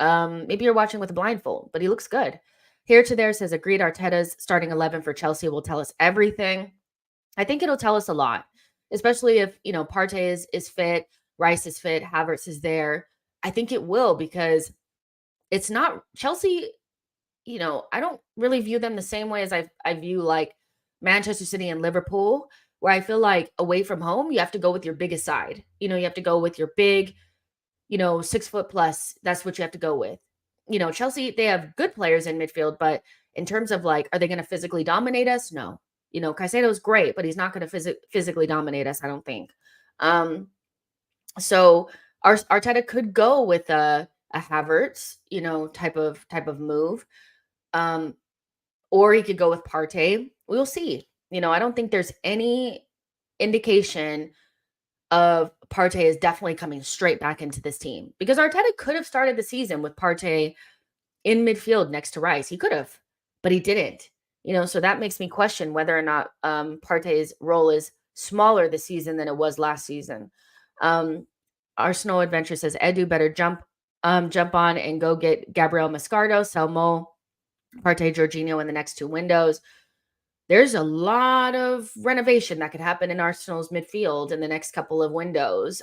Maybe you're watching with a blindfold, but he looks good. Here to there says, agreed, Arteta's starting 11 for Chelsea will tell us everything. I think it'll tell us a lot, especially if, Partey is fit, Rice is fit, Havertz is there. I think it will because it's not Chelsea, I don't really view them the same way as I view like Manchester City and Liverpool, where I feel like away from home, you have to go with your biggest side. You have to go with your big, 6 foot plus. That's what you have to go with. Chelsea, they have good players in midfield, but in terms of like, are they going to physically dominate us? No. Caicedo's great, but he's not going to physically dominate us, I don't think. So Arteta could go with a Havertz, type of move. Or he could go with Partey. We'll see. I don't think there's any indication of Partey is definitely coming straight back into this team because Arteta could have started the season with Partey in midfield next to Rice. He could have, but he didn't. So that makes me question whether or not Partey's role is smaller this season than it was last season. Arsenal Adventure says Edu better jump on and go get Gabriel Mascardo, Selmo, Partey, Jorginho in the next 2 windows. There's a lot of renovation that could happen in Arsenal's midfield in the next couple of windows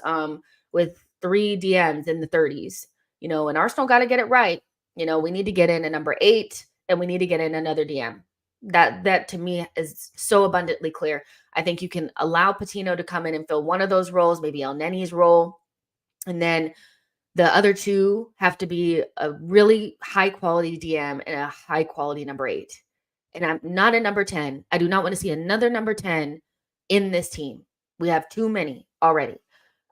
with 3 DMs in the 30s, and Arsenal got to get it right. We need to get in a number 8 and we need to get in another DM. That to me is so abundantly clear. I think you can allow Patino to come in and fill one of those roles, maybe Elneny's role. And then the other 2 have to be a really high quality DM and a high quality number 8. And I'm not a number 10. I do not want to see another number 10 in this team. We have too many already.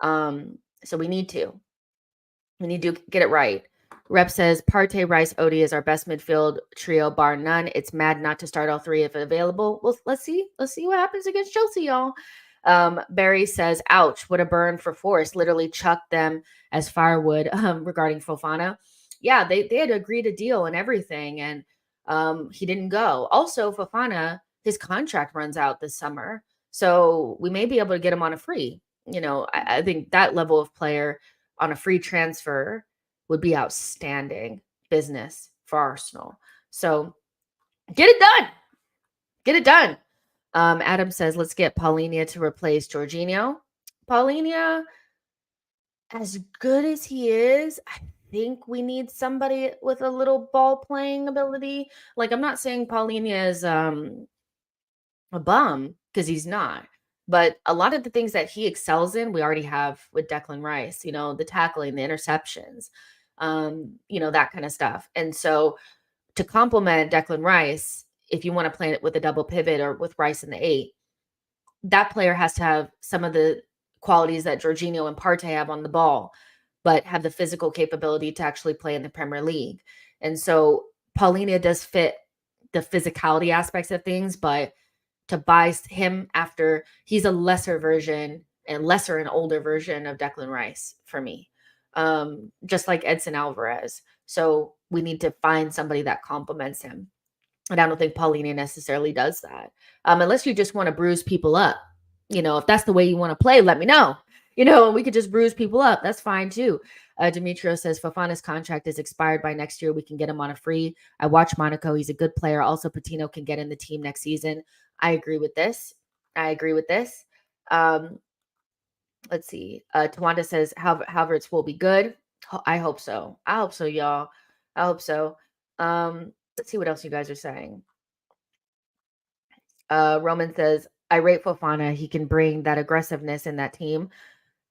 So we need to get it right. Rep says Partey, Rice, Odie is our best midfield trio, bar none. It's mad not to start all 3 if available. Well, let's see. Let's see what happens against Chelsea, y'all. Barry says, ouch, what a burn for Forest. Literally chucked them as firewood regarding Fofana. Yeah, they had agreed a deal and everything, and he didn't go. Also, Fofana, his contract runs out this summer, so we may be able to get him on a free. I think that level of player on a free transfer would be outstanding business for Arsenal. So get it done. Get it done. Adam says, let's get Paulinho to replace Jorginho. Paulinho, as good as he is, I think we need somebody with a little ball playing ability. Like, I'm not saying Paulinho is a bum, because he's not. But a lot of the things that he excels in, we already have with Declan Rice, the tackling, the interceptions, that kind of stuff. And so to complement Declan Rice, if you want to play it with a double pivot or with Rice in the 8, that player has to have some of the qualities that Jorginho and Partey have on the ball, but have the physical capability to actually play in the Premier League. And so Paulinho does fit the physicality aspects of things, but to buy him after he's a lesser version and lesser and older version of Declan Rice for me, just like Edson Alvarez. So we need to find somebody that complements him. And I don't think Paulinho necessarily does that. Unless you just want to bruise people up. If that's the way you want to play, let me know. We could just bruise people up. That's fine too. Demetrio says Fofana's contract is expired by next year. We can get him on a free. I watch Monaco. He's a good player. Also, Patino can get in the team next season. I agree with this. Let's see. Tawanda says Havertz will be good. I hope so. Y'all. I hope so. Let's see what else you guys are saying. Roman says, I rate Fofana. He can bring that aggressiveness in that team.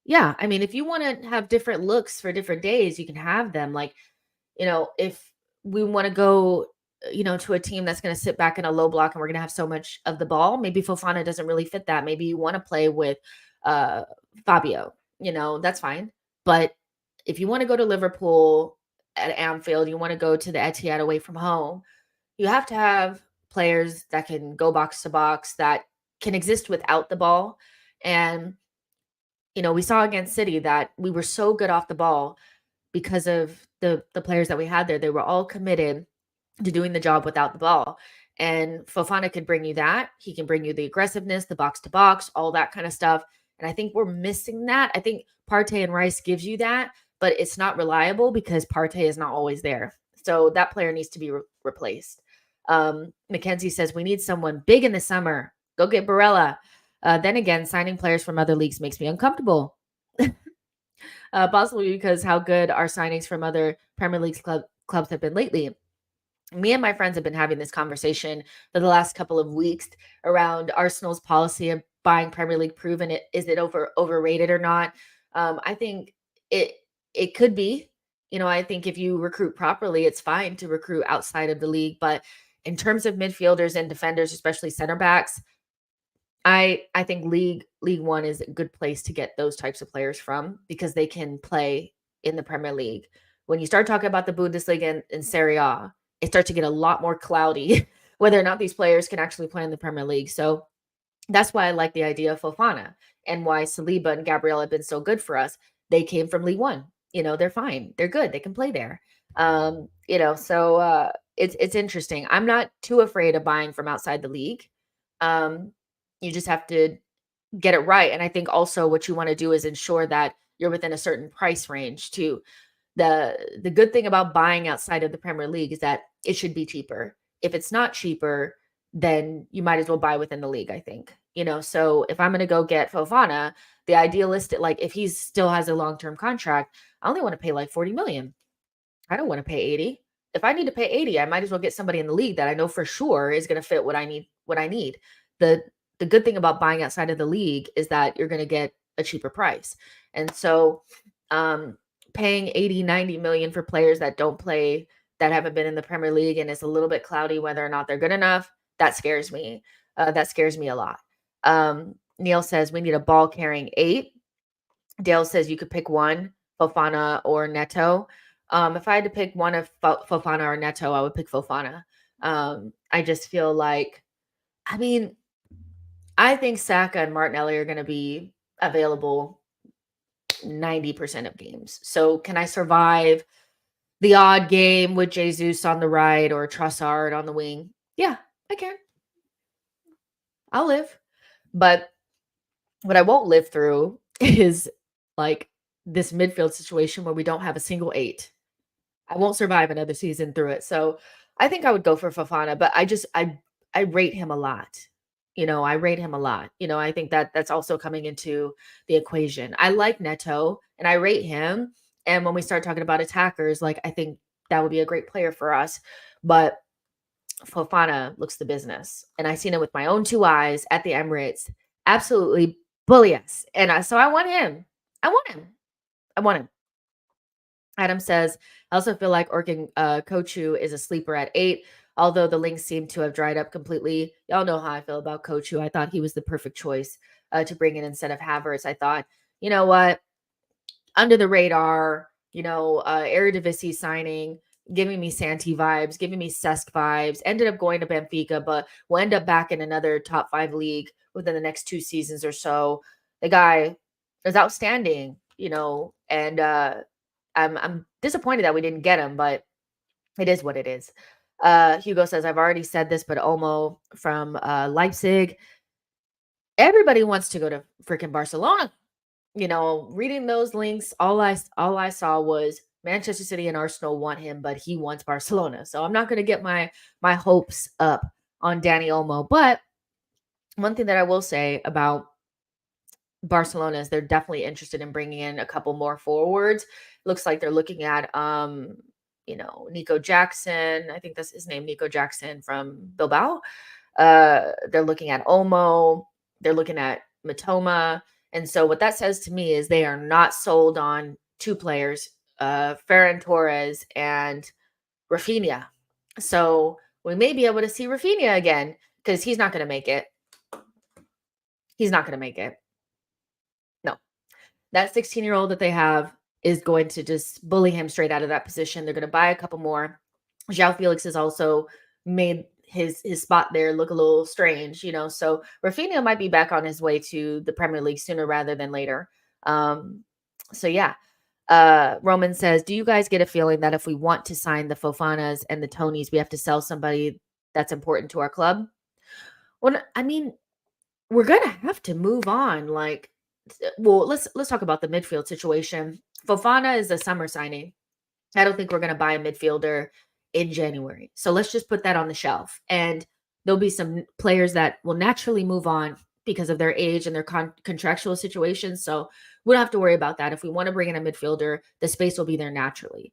Yeah, I mean, if you want to have different looks for different days, you can have them. Like, if we want to go, to a team that's going to sit back in a low block and we're going to have so much of the ball, maybe Fofana doesn't really fit that. Maybe you want to play with Fabio, that's fine. But if you want to go to Liverpool at Anfield, you want to go to the Etihad away from home, you have to have players that can go box to box, that can exist without the ball. And, we saw against City that we were so good off the ball because of the players that we had there. They were all committed to doing the job without the ball. And Fofana could bring you that. He can bring you the aggressiveness, the box to box, all that kind of stuff. And I think we're missing that. I think Partey and Rice gives you that, but it's not reliable because Partey is not always there. So that player needs to be replaced. Mackenzie says, we need someone big in the summer. Go get Barella. Then again, signing players from other leagues makes me uncomfortable. Possibly because how good our signings from other Premier League clubs have been lately. Me and my friends have been having this conversation for the last couple of weeks around Arsenal's policy of buying Premier League proven. Is it overrated or not? I think it could be. I think if you recruit properly, it's fine to recruit outside of the league. But in terms of midfielders and defenders, especially center backs, I think League One is a good place to get those types of players from because they can play in the Premier League. When you start talking about the Bundesliga and Serie A, it starts to get a lot more cloudy whether or not these players can actually play in the Premier League. So that's why I like the idea of Fofana and why Saliba and Gabriel have been so good for us. They came from League One. They're fine. They're good. They can play there. So it's interesting. I'm not too afraid of buying from outside the league. You just have to get it right. And I think also what you want to do is ensure that you're within a certain price range too. The good thing about buying outside of the Premier League is that it should be cheaper. If it's not cheaper, then you might as well buy within the league, I think. So if I'm going to go get Fofana, the idealistic, like if he still has a long-term contract, I only want to pay like 40 million. I don't want to pay 80. If I need to pay 80, I might as well get somebody in the league that I know for sure is going to fit what I need. The good thing about buying outside of the league is that you're going to get a cheaper price. And so paying 80, 90 million for players that don't play, that haven't been in the Premier League, and it's a little bit cloudy whether or not they're good enough, that scares me. That scares me a lot. Neil says we need a ball carrying 8. Dale says you could pick one, Fofana or Neto. If I had to pick one of Fofana or Neto, I would pick Fofana. I just feel like, I think Saka and Martinelli are going to be available 90% of games. So can I survive the odd game with Jesus on the right or Trossard on the wing? Yeah, I can. I'll live. But what I won't live through is like this midfield situation where we don't have a single 8. I won't survive another season through it. So I think I would go for Fofana, but I rate him a lot. I rate him a lot. I think that's also coming into the equation. I like Neto and I rate him. And when we start talking about attackers, like I think that would be a great player for us. But Fofana looks the business. And I seen it with my own 2 eyes at the Emirates. Absolutely bully us. And so I want him. I want him. Adam says, I also feel like Orkin Kochu is a sleeper at 8. although the links seem to have dried up completely. Y'all know how I feel about Coach, who I thought he was the perfect choice to bring in instead of Havertz. I thought, you know what, under the radar, Eredivisie signing, giving me Santi vibes, giving me Cesc vibes, ended up going to Benfica, but will end up back in another top 5 league within the next 2 seasons or so. The guy is outstanding, and I'm disappointed that we didn't get him, but it is what it is. Hugo says, I've already said this, but Olmo from Leipzig, everybody wants to go to freaking Barcelona. Reading those links, all I saw was Manchester City and Arsenal want him, but he wants Barcelona. So I'm not going to get my hopes up on Danny Olmo. But one thing that I will say about Barcelona is they're definitely interested in bringing in a couple more forwards. Looks like they're looking at Nico Jackson. I think that's his name, Nico Jackson from Bilbao. They're looking at Olmo. They're looking at Matoma. And so what that says to me is they are not sold on 2 players, Ferran Torres and Rafinha. So we may be able to see Rafinha again because he's not going to make it. He's not going to make it. No. That 16-year-old that they have is going to just bully him straight out of that position. They're going to buy a couple more. João Felix has also made his spot there look a little strange, so Rafinha might be back on his way to the Premier League sooner rather than later. So yeah. Roman says, do you guys get a feeling that if we want to sign the Fofanas and the Toneys, we have to sell somebody that's important to our club? Well, I mean, we're going to have to move on. Let's talk about the midfield situation. Fofana is a summer signing. I don't think we're going to buy a midfielder in January. So let's just put that on the shelf. And there'll be some players that will naturally move on because of their age and their contractual situations. So we don't have to worry about that. If we want to bring in a midfielder, the space will be there naturally.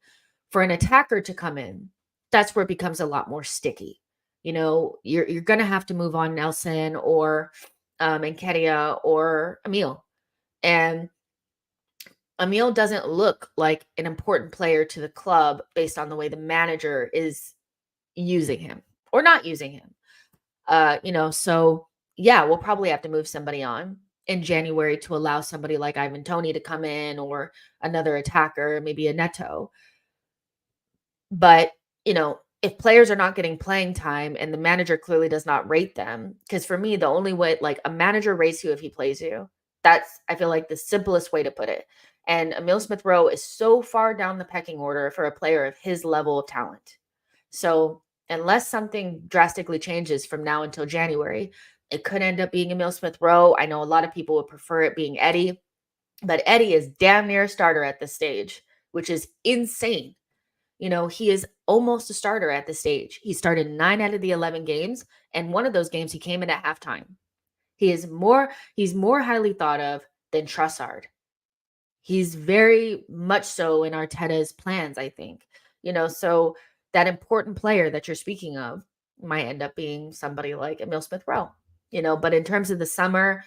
For an attacker to come in, that's where it becomes a lot more sticky. You're going to have to move on Nelson or Nketiah or Emile. And Emile doesn't look like an important player to the club based on the way the manager is using him or not using him. So yeah, we'll probably have to move somebody on in January to allow somebody like Ivan Toney to come in or another attacker, maybe a Neto. But, if players are not getting playing time and the manager clearly does not rate them, because for me, the only way, a manager rates you if he plays you. That's, I feel like, the simplest way to put it. And Emile Smith Rowe is so far down the pecking order for a player of his level of talent. So unless something drastically changes from now until January, it could end up being Emile Smith Rowe. I know a lot of people would prefer it being Eddie, but Eddie is damn near a starter at this stage, which is insane. He is almost a starter at this stage. He started 9 out of the 11 games, and one of those games he came in at halftime. He's more highly thought of than Trossard. He's very much so in Arteta's plans, I think. So that important player that you're speaking of might end up being somebody like Emile Smith Rowe. But in terms of the summer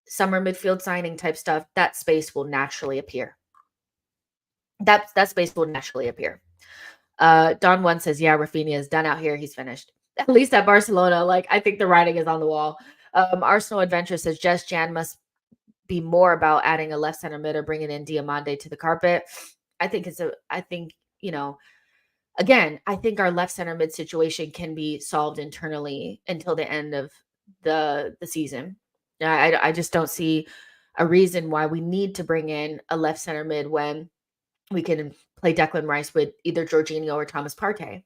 midfield signing type stuff, that space will naturally appear. That space will naturally appear. Don One says, yeah, Rafinha is done out here. He's finished. At least at Barcelona. I think the writing is on the wall. Arsenal Adventure says, Jess Jan must be more about adding a left center mid or bringing in Diamande to the carpet. I think again, I think our left center mid situation can be solved internally until the end of the season. I just don't see a reason why we need to bring in a left center mid when we can play Declan Rice with either Jorginho or Thomas Partey.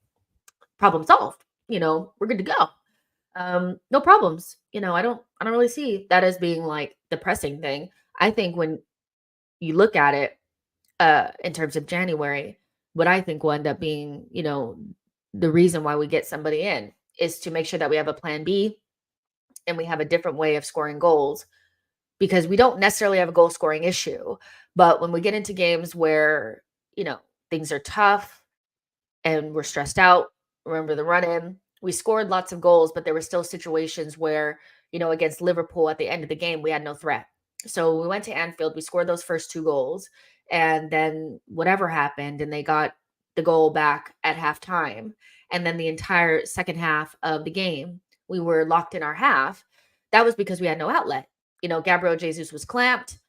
Problem solved. We're good to go. No problems. I don't really see that as being the pressing thing. I think when you look at it in terms of January, what I think will end up being, the reason why we get somebody in is to make sure that we have a plan B and we have a different way of scoring goals, because we don't necessarily have a goal scoring issue. But when we get into games where, things are tough and we're stressed out, remember the run-in, we scored lots of goals, but there were still situations where, against Liverpool at the end of the game, we had no threat. So we went to Anfield, we scored those first 2 goals, and then whatever happened, and they got the goal back at halftime. And then the entire second half of the game, we were locked in our half. That was because we had no outlet. Gabriel Jesus was clamped.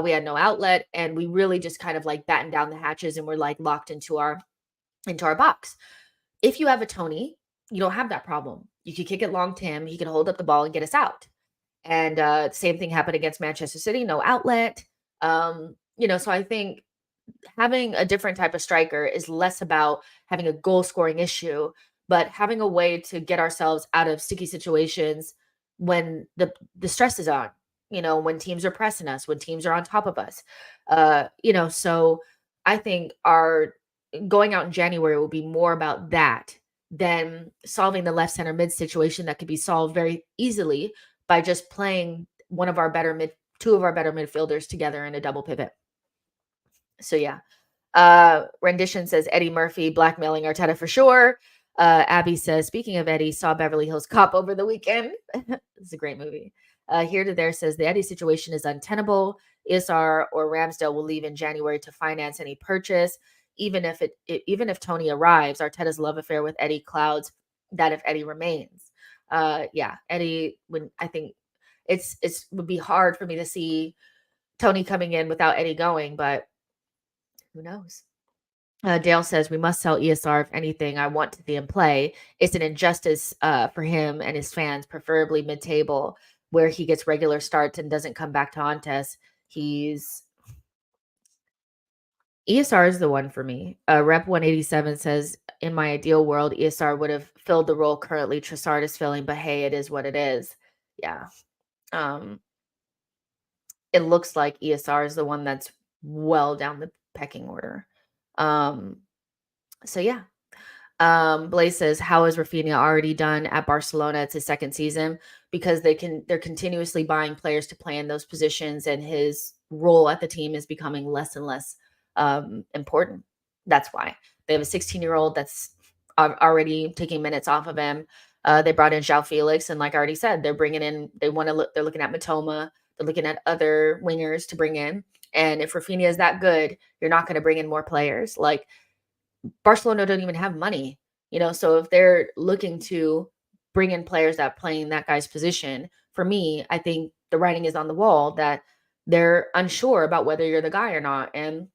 We had no outlet, and we really just kind of like battened down the hatches and we're like locked into our box. If you have a Toney, you don't have that problem. You can kick it long to him. He can hold up the ball and get us out. And same thing happened against Manchester City. No outlet. So I think having a different type of striker is less about having a goal scoring issue, but having a way to get ourselves out of sticky situations when the stress is on, when teams are pressing us, when teams are on top of us. So I think our going out in January will be more about that than solving the left center mid situation that could be solved very easily by just playing two of our better midfielders together in a double pivot. So yeah. Rendition says Eddie Murphy blackmailing Arteta for sure. Abby says, speaking of Eddie, saw Beverly Hills Cop over the weekend. It's a great movie. Here to There says the Eddie situation is untenable. ESR or Ramsdale will leave in January to finance any purchase. Even if Toney arrives, Arteta's love affair with Eddie clouds that if Eddie remains. Eddie, I think it's would be hard for me to see Toney coming in without Eddie going, but who knows? Dale says we must sell ESR if anything. I want to see him play. It's an injustice for him and his fans, preferably mid-table, where he gets regular starts and doesn't come back to Antes. ESR is the one for me. Rep 187 says, in my ideal world, ESR would have filled the role currently Trossard is filling, but hey, it is what it is. Yeah. It looks like ESR is the one that's well down the pecking order. So yeah. Blaze says, how is Rafinha already done at Barcelona? It's his second season because they're continuously buying players to play in those positions, and his role at the team is becoming less and less important. That's why they have a 16-year-old that's already taking minutes off of him. They brought in João Felix, and like I already said, they're looking at Matoma. They're looking at other wingers to bring in. And if Rafinha is that good, you're not going to bring in more players. Like Barcelona don't even have money, so if they're looking to bring in players that playing that guy's position, for me, I think the writing is on the wall that they're unsure about whether you're the guy or not. And,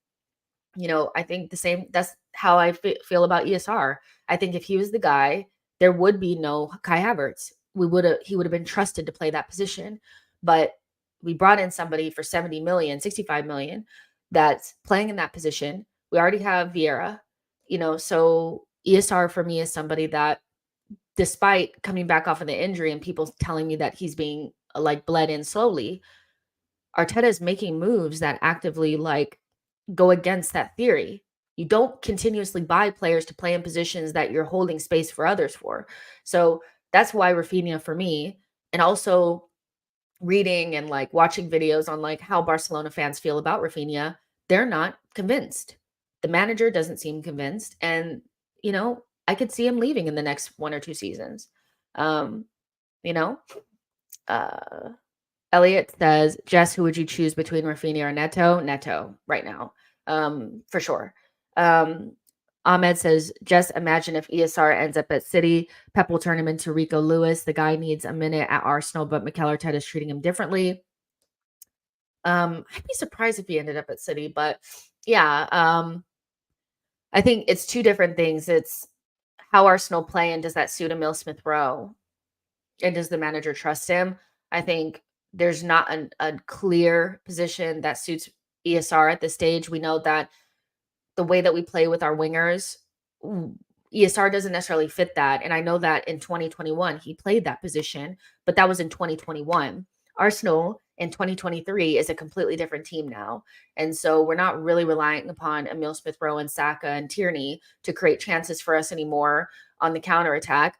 I think that's how I feel about ESR. I think if he was the guy, there would be no Kai Havertz. He would have been trusted to play that position, but we brought in somebody for 70 million, 65 million that's playing in that position. We already have Vieira, so ESR for me is somebody that, despite coming back off of the injury and people telling me that he's being like bled in slowly, Arteta is making moves that actively like go against that theory. You don't continuously buy players to play in positions that you're holding space for others for. So that's why Rafinha for me, and also reading and like watching videos on like how Barcelona fans feel about Rafinha, they're not convinced. The manager doesn't seem convinced. And, I could see him leaving in the next 1 or 2 seasons. Elliot says, Jess, who would you choose between Rafinha or Neto? Neto right now, for sure. Ahmed says, Jess, imagine if ESR ends up at City, Pep will turn him into Rico Lewis. The guy needs a minute at Arsenal, but Mikel Arteta is treating him differently. I'd be surprised if he ended up at City, but yeah, I think it's two different things. It's how Arsenal play, and does that suit Emile Smith Rowe? And does the manager trust him? I think there's not a clear position that suits ESR at this stage. We know that the way that we play with our wingers, ESR doesn't necessarily fit that. And I know that in 2021, he played that position, but that was in 2021. Arsenal in 2023 is a completely different team now. And so we're not really relying upon Emile Smith Rowe and Saka and Tierney to create chances for us anymore on the counter attack.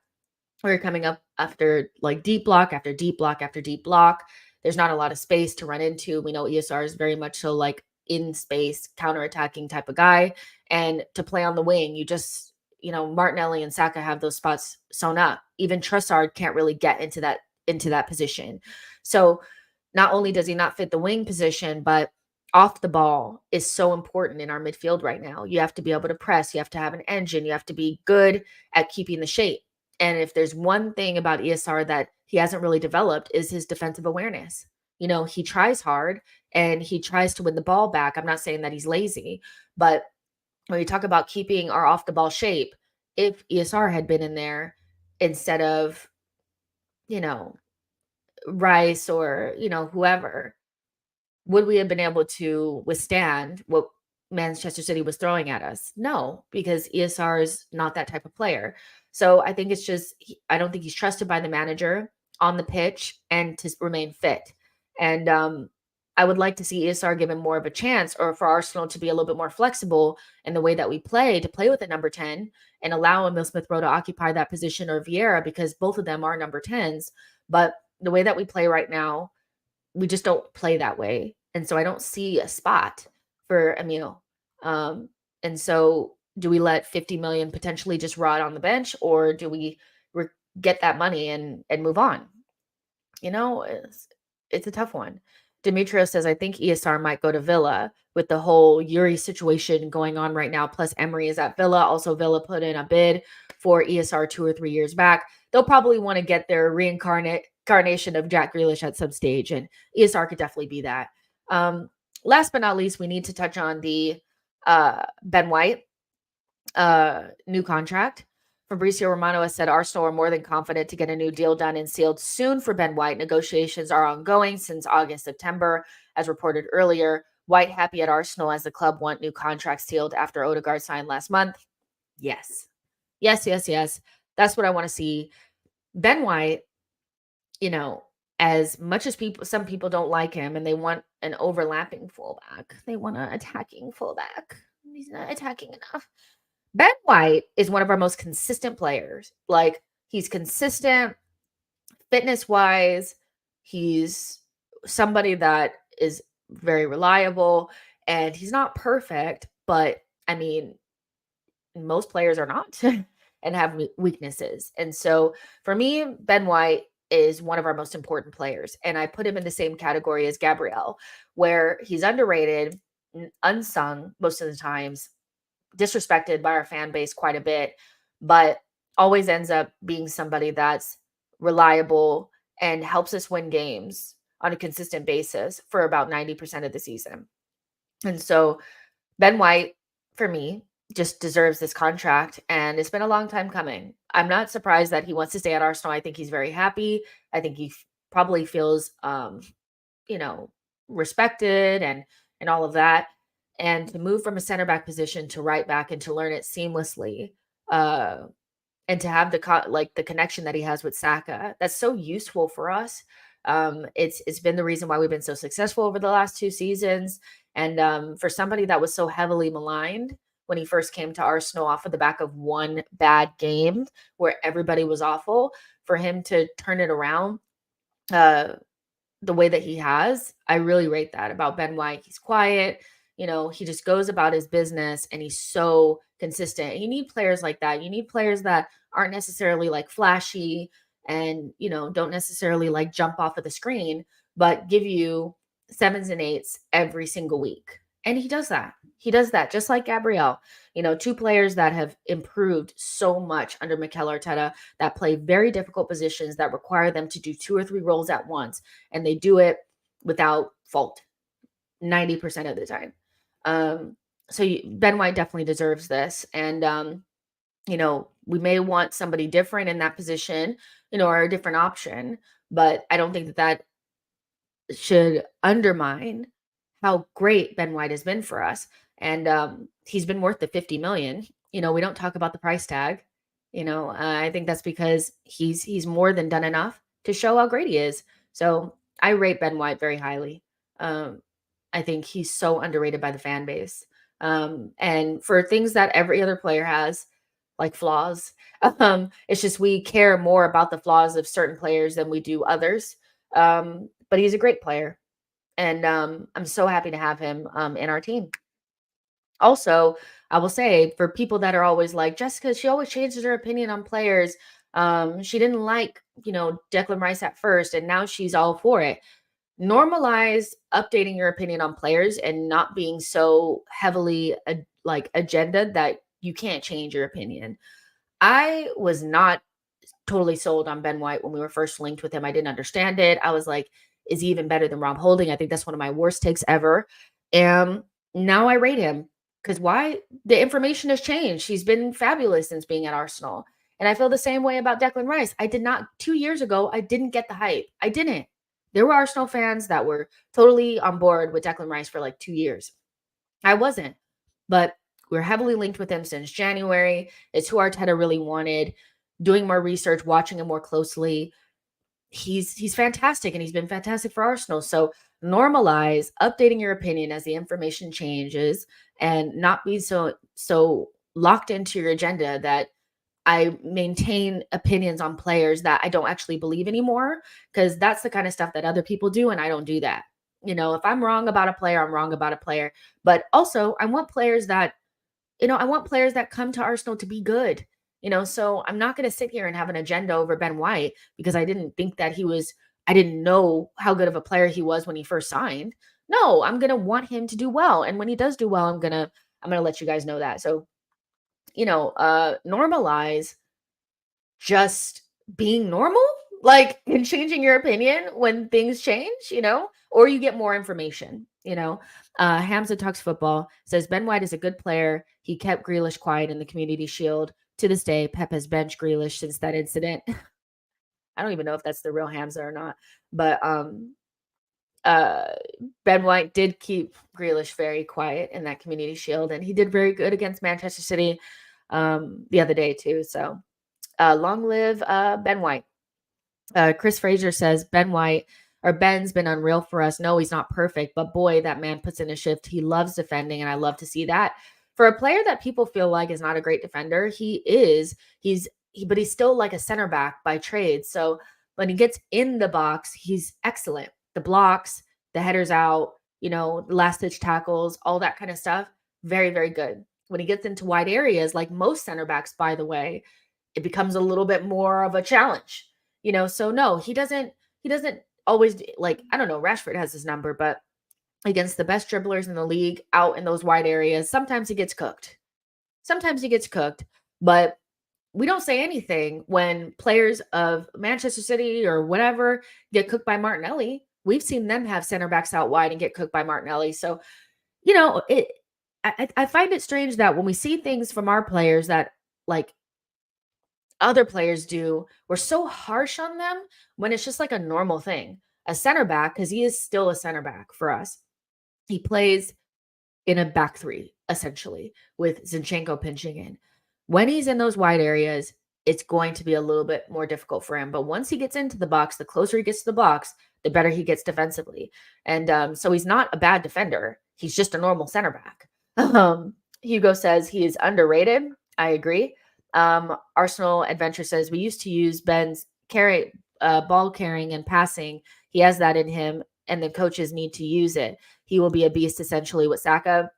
We're coming up after like deep block after deep block after deep block. There's not a lot of space to run into. We know ESR is very much so like in space, counterattacking type of guy. And to play on the wing, you just, Martinelli and Saka have those spots sewn up. Even Trossard can't really get into that position. So not only does he not fit the wing position, but off the ball is so important in our midfield right now. You have to be able to press, you have to have an engine, you have to be good at keeping the shape. And if there's one thing about ESR that he hasn't really developed is his defensive awareness. He tries hard and he tries to win the ball back. I'm not saying that he's lazy, but when you talk about keeping our off the ball shape, if ESR had been in there instead of, you know, Rice or, whoever, would we have been able to withstand what Manchester City was throwing at us? No, because ESR is not that type of player. So I think it's just, I don't think he's trusted by the manager on the pitch and to remain fit. And I would like to see ESR given more of a chance, or for Arsenal to be a little bit more flexible in the way that we play, to play with a number 10 and allow Emile Smith Rowe to occupy that position, or Vieira, because both of them are number 10s. But the way that we play right now, we just don't play that way. And so I don't see a spot for Emile. And so do we let 50 million potentially just rot on the bench, or do we get that money and move on? It's a tough one. Demetrio says, I think ESR might go to Villa with the whole Yuri situation going on right now. Plus Emery is at Villa. Also, Villa put in a bid for ESR 2 or 3 years back. They'll probably want to get their reincarnation of Jack Grealish at some stage, and ESR could definitely be that. Last but not least, we need to touch on the Ben White new contract. Fabrizio Romano has said Arsenal are more than confident to get a new deal done and sealed soon for Ben White. Negotiations are ongoing since August, September, as reported earlier. White happy at Arsenal as the club want new contracts sealed after Odegaard signed last month. Yes. Yes, yes, yes. That's what I want to see. Ben White, as much as some people don't like him and they want an overlapping fullback, they want an attacking fullback. He's not attacking enough. Ben White is one of our most consistent players. Like, he's consistent fitness-wise. He's somebody that is very reliable, and he's not perfect, but I mean, most players are not and have weaknesses. And so for me, Ben White is one of our most important players. And I put him in the same category as Gabriel, where he's underrated, unsung most of the times, disrespected by our fan base quite a bit, but always ends up being somebody that's reliable and helps us win games on a consistent basis for about 90% of the season. And so Ben White, for me, just deserves this contract, and it's been a long time coming. I'm not surprised that he wants to stay at Arsenal. I think he's very happy. I think he probably feels respected and all of that. And to move from a center back position to right back and to learn it seamlessly, and to have the connection that he has with Saka, that's so useful for us. It's been the reason why we've been so successful over the last 2 seasons. And for somebody that was so heavily maligned when he first came to Arsenal off of the back of one bad game where everybody was awful, for him to turn it around the way that he has, I really rate that about Ben White. He's quiet. He just goes about his business, and he's so consistent. You need players like that. You need players that aren't necessarily like flashy and, don't necessarily like jump off of the screen, but give you 7s and 8s every single week. And he does that. He does that just like Gabriel. 2 players that have improved so much under Mikel Arteta, that play very difficult positions that require them to do 2 or 3 roles at once. And they do it without fault 90% of the time. So Ben White definitely deserves this. And, we may want somebody different in that position, or a different option, but I don't think that should undermine how great Ben White has been for us. And he's been worth the 50 million. We don't talk about the price tag. I think that's because he's more than done enough to show how great he is. So I rate Ben White very highly. I think he's so underrated by the fan base. And for things that every other player has, like flaws, it's just we care more about the flaws of certain players than we do others. But he's a great player. And I'm so happy to have him in our team. Also, I will say, for people that are always like, Jessica, she always changes her opinion on players. She didn't like, Declan Rice at first, and now she's all for it. Normalize updating your opinion on players and not being so heavily like agenda that you can't change your opinion. I was not totally sold on Ben White when we were first linked with him. I didn't understand it. I was like, is he even better than Rob Holding? I think that's one of my worst takes ever. And now I rate him because why? The information has changed. He's been fabulous since being at Arsenal. And I feel the same way about Declan Rice. I did not, 2 years ago, I didn't get the hype. I didn't. There were Arsenal fans that were totally on board with Declan Rice for like 2 years. I wasn't, but we're heavily linked with him since January. It's who Arteta really wanted. Doing more research, watching him more closely, he's fantastic, and he's been fantastic for Arsenal. So normalize updating your opinion as the information changes, and not be so locked into your agenda that I maintain opinions on players that I don't actually believe anymore, because that's the kind of stuff that other people do, and I don't do that. If I'm wrong about a player, I'm wrong about a player. But also, I want players that come to Arsenal to be good. So I'm not going to sit here and have an agenda over Ben White because I didn't know how good of a player he was when he first signed. No, I'm going to want him to do well. And when he does do well, I'm going to let you guys know that. So, normalize just being normal, like, and changing your opinion when things change, or you get more information. Hamza Talks Football says Ben White is a good player. He kept Grealish quiet in the Community Shield. To this day, Pep has benched Grealish since that incident. I don't even know if that's the real Hamza or not, but uh Ben White did keep Grealish very quiet in that Community Shield, and he did very good against Manchester City the other day too. So long live Ben White. Chris Fraser says Ben's been unreal for us. No, he's not perfect, but boy, that man puts in a shift. He loves defending, and I love to see that. For a player that people feel like is not a great defender, he is. But he's still like a center back by trade. So when he gets in the box, he's excellent. The blocks, the headers out, the last ditch tackles, all that kind of stuff, very, very good. When he gets into wide areas, like most center backs, by the way, it becomes a little bit more of a challenge. So no, he doesn't always, like, I don't know, Rashford has his number, but against the best dribblers in the league out in those wide areas, sometimes he gets cooked. But we don't say anything when players of Manchester City or whatever get cooked by Martinelli. We've seen them have center backs out wide and get cooked by Martinelli. So, I find it strange that when we see things from our players that, like, other players do, we're so harsh on them when it's just like a normal thing. A center back, because he is still a center back for us, he plays in a back three, essentially, with Zinchenko pinching in. When he's in those wide areas, it's going to be a little bit more difficult for him. But once he gets into the box, the closer he gets to the box, the better he gets defensively. And so he's not a bad defender. He's just a normal center back. Hugo says he is underrated. I agree. Arsenal Adventure says we used to use Ben's ball carrying and passing. He has that in him, and the coaches need to use it. He will be a beast essentially with Saka.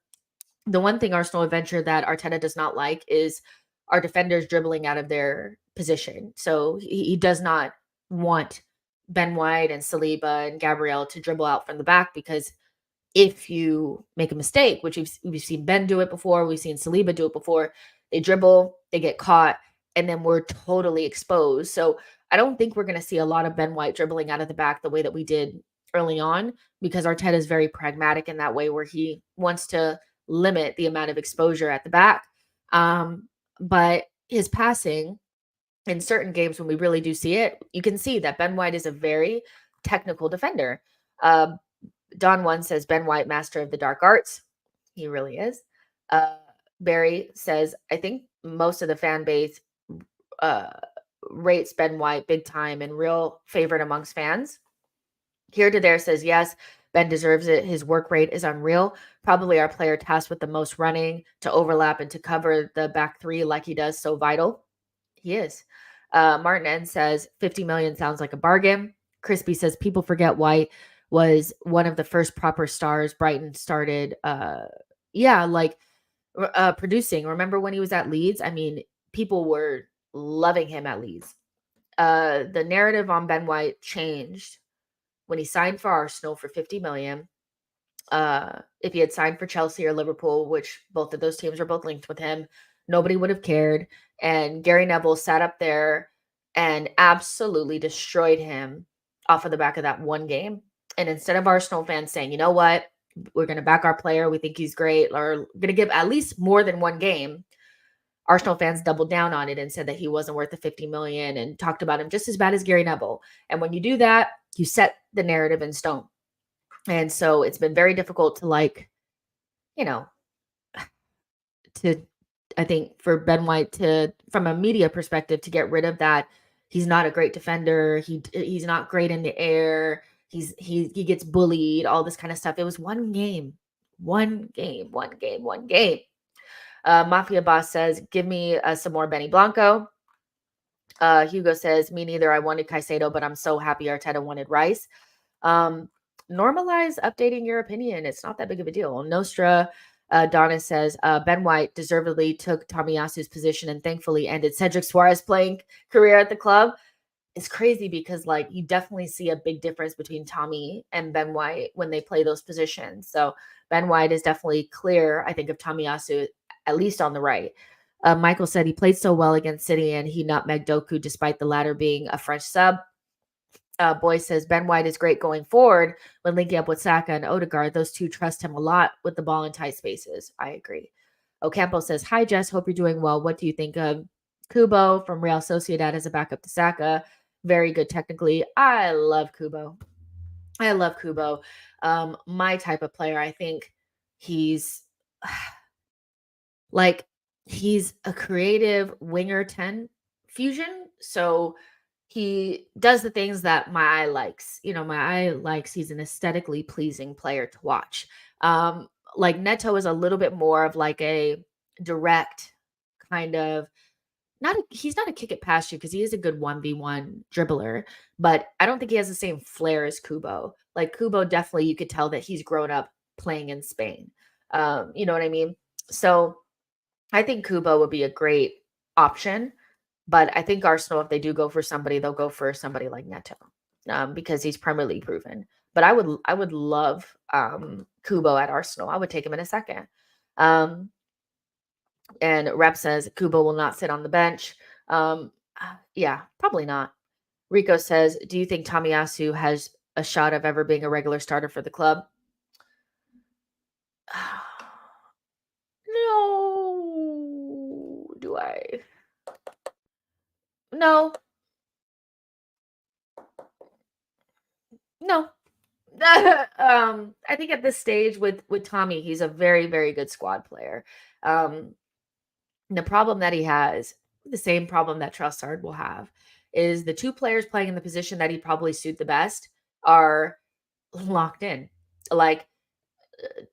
The one thing Arsenal Adventure that Arteta does not like is our defenders dribbling out of their position. So he does not want Ben White and Saliba and Gabriel to dribble out from the back, because if you make a mistake, which we've seen Ben do it before, we've seen Saliba do it before, they dribble, they get caught, and then we're totally exposed. So I don't think we're going to see a lot of Ben White dribbling out of the back the way that we did early on, because Arteta is very pragmatic in that way, where he wants to limit the amount of exposure at the back. But his passing in certain games, when we really do see it, you can see that Ben White is a very technical defender. Don One says Ben White, master of the dark arts. He really is. Barry says, I think most of the fan base rates Ben White big time and real favorite amongst fans. Here to There says, yes, Ben deserves it. His work rate is unreal. Probably our player tasked with the most running to overlap and to cover the back three like he does, so vital. He is. Martin N says 50 million sounds like a bargain. Crispy says people forget White was one of the first proper stars Brighton started producing. Remember when he was at Leeds? I mean, people were loving him at Leeds. The narrative on Ben White changed when he signed for Arsenal for 50 million. If he had signed for Chelsea or Liverpool, which both of those teams are both linked with him, nobody would have cared. And Gary Neville sat up there and absolutely destroyed him off of the back of that one game. And instead of Arsenal fans saying, you know what, we're going to back our player, we think he's great, or going to give at least more than one game, Arsenal fans doubled down on it and said that he wasn't worth the 50 million and talked about him just as bad as Gary Neville. And when you do that, you set the narrative in stone. And so it's been very difficult to to I think for Ben White to, from a media perspective, to get rid of that. He's not a great defender. He's not great in the air. He gets bullied, all this kind of stuff. It was one game. Mafia Boss says, give me some more Benny Blanco. Hugo says, me neither. I wanted Caicedo, but I'm so happy Arteta wanted Rice. Normalize updating your opinion. It's not that big of a deal. Nostra Donna says, Ben White deservedly took Tomiyasu's position and thankfully ended Cedric Suarez playing career at the club. It's crazy because you definitely see a big difference between Tommy and Ben White when they play those positions. So Ben White is definitely clear, I think, of Tomiyasu, at least on the right. Michael said he played so well against City and he nutmegged Doku despite the latter being a fresh sub. Boy says Ben White is great going forward when linking up with Saka and Odegaard. Those two trust him a lot with the ball in tight spaces. I agree. Ocampo says, hi, Jess. Hope you're doing well. What do you think of Kubo from Real Sociedad as a backup to Saka? Very good technically. I love Kubo. My type of player. I think he's he's a creative winger 10 fusion. So he does the things that my eye likes. He's an aesthetically pleasing player to watch. Neto is a little bit more of a direct kind of, he's not a kick it past you because he is a good 1v1 dribbler, but I don't think he has the same flair as Kubo. Kubo, definitely you could tell that he's grown up playing in Spain. You know what I mean? So I think Kubo would be a great option, but I think Arsenal, if they do go for somebody, they'll go for somebody like Neto because he's Premier League proven. But I would love Kubo at Arsenal. I would take him in a second. And Rep says Kubo will not sit on the bench. Yeah, probably not. Rico says, do you think Tomiyasu has a shot of ever being a regular starter for the club? No. Do I? No. No. I think at this stage with Tommy, he's a very, very good squad player. The problem that he has, the same problem that Trossard will have, is the two players playing in the position that he probably suit the best are locked in.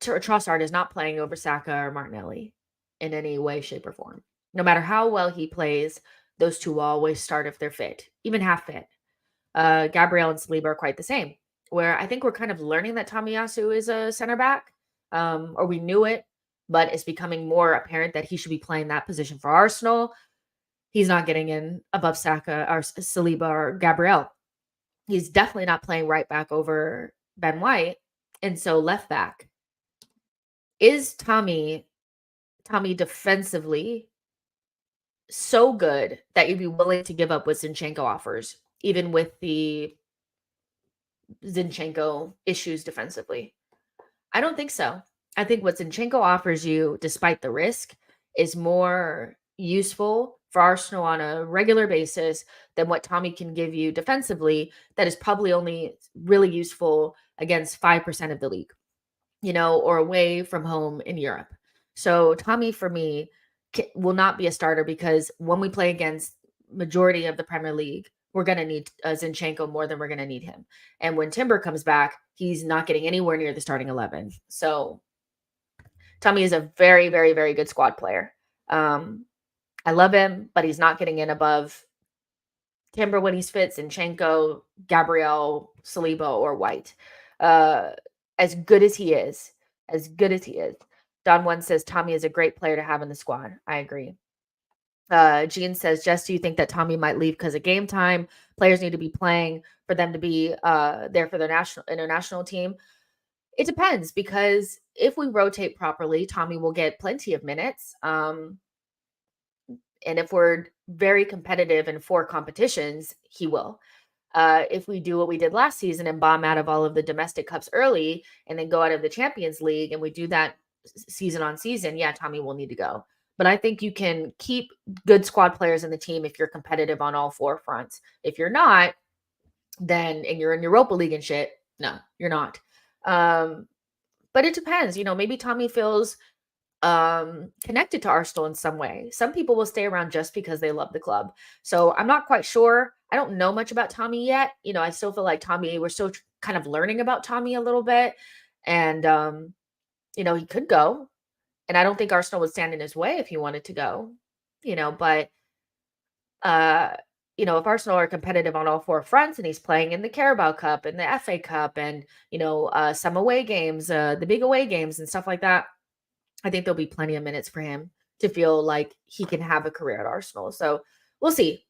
Trossard is not playing over Saka or Martinelli in any way, shape, or form. No matter how well he plays, those two will always start if they're fit, even half fit. Gabriel and Saliba are quite the same, where I think we're kind of learning that Tomiyasu is a center back, or we knew it, but it's becoming more apparent that he should be playing that position for Arsenal. He's not getting in above Saka or Saliba or Gabriel. He's definitely not playing right back over Ben White. And so left back. Is Tommy defensively so good that you'd be willing to give up what Zinchenko offers, even with the Zinchenko issues defensively? I don't think so. I think what Zinchenko offers you, despite the risk, is more useful for Arsenal on a regular basis than what Tommy can give you defensively. That is probably only really useful against 5% of the league, or away from home in Europe. So Tommy, for me, will not be a starter because when we play against majority of the Premier League, we're going to need Zinchenko more than we're going to need him. And when Timber comes back, he's not getting anywhere near the starting 11. So Tommy is a very, very, very good squad player. I love him, but he's not getting in above Timber when he's fit, Zinchenko, Gabriel, Saliba, or White. As good as he is. Don One says Tommy is a great player to have in the squad. I agree. Jean says, Jess, do you think that Tommy might leave because of game time? Players need to be playing for them to be there for their international team. It depends, because if we rotate properly, Tommy will get plenty of minutes. And if we're very competitive in 4 competitions, he will. If we do what we did last season and bomb out of all of the domestic cups early and then go out of the Champions League, and we do that season on season, yeah, Tommy will need to go. But I think you can keep good squad players in the team if you're competitive on all 4 fronts. If you're not, then, and you're in Europa League and shit, no, you're not. But it depends. Maybe Tommy feels connected to Arsenal in some way. Some people will stay around just because they love the club. So I'm not quite sure. I don't know much about Tommy yet. I still feel like Tommy, we're still kind of learning about Tommy a little bit. And he could go. And I don't think Arsenal would stand in his way if he wanted to go. But if Arsenal are competitive on all 4 fronts and he's playing in the Carabao Cup and the FA Cup and, some away games, the big away games and stuff like that, I think there'll be plenty of minutes for him to feel like he can have a career at Arsenal. So we'll see.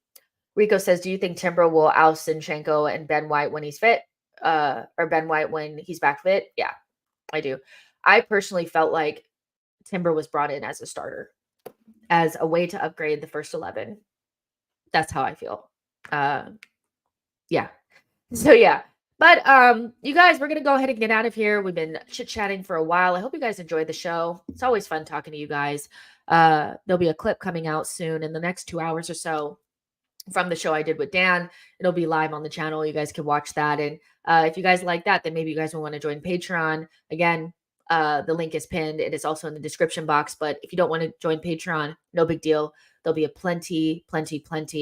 Rico says, do you think Timber will oust Zinchenko and Ben White when he's fit? Or Ben White when he's back fit? Yeah, I do. I personally felt like Timber was brought in as a starter, as a way to upgrade the first 11. That's how I feel. Yeah. So yeah. But you guys, we're gonna go ahead and get out of here. We've been chit-chatting for a while. I hope you guys enjoyed the show. It's always fun talking to you guys. There'll be a clip coming out soon in the next 2 hours or so from the show I did with Dan. It'll be live on the channel. You guys can watch that. And if you guys like that, then maybe you guys will want to join Patreon. Again, the link is pinned. It is also in the description box. But if you don't want to join Patreon, no big deal. There'll be a plenty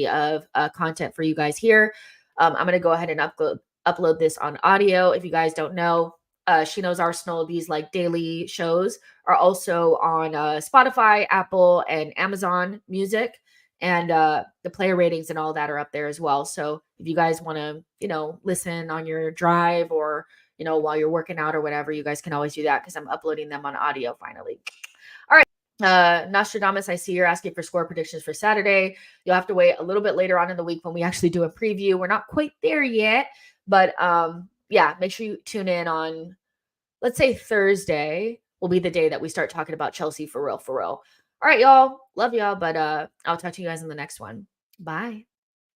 of content for you guys here. I'm going to go ahead and upload this on audio. If you guys don't know, She Knows Arsenal, these like daily shows are also on Spotify, Apple, and Amazon Music. And the player ratings and all that are up there as well. So if you guys want to, listen on your drive or, while you're working out or whatever, you guys can always do that because I'm uploading them on audio finally. All right. Nostradamus, I see you're asking for score predictions for Saturday. You'll have to wait a little bit later on in the week when we actually do a preview. We're not quite there yet, but yeah, make sure you tune in on, let's say Thursday will be the day that we start talking about Chelsea for real. All right, y'all. Love y'all, but I'll talk to you guys in the next one. Bye.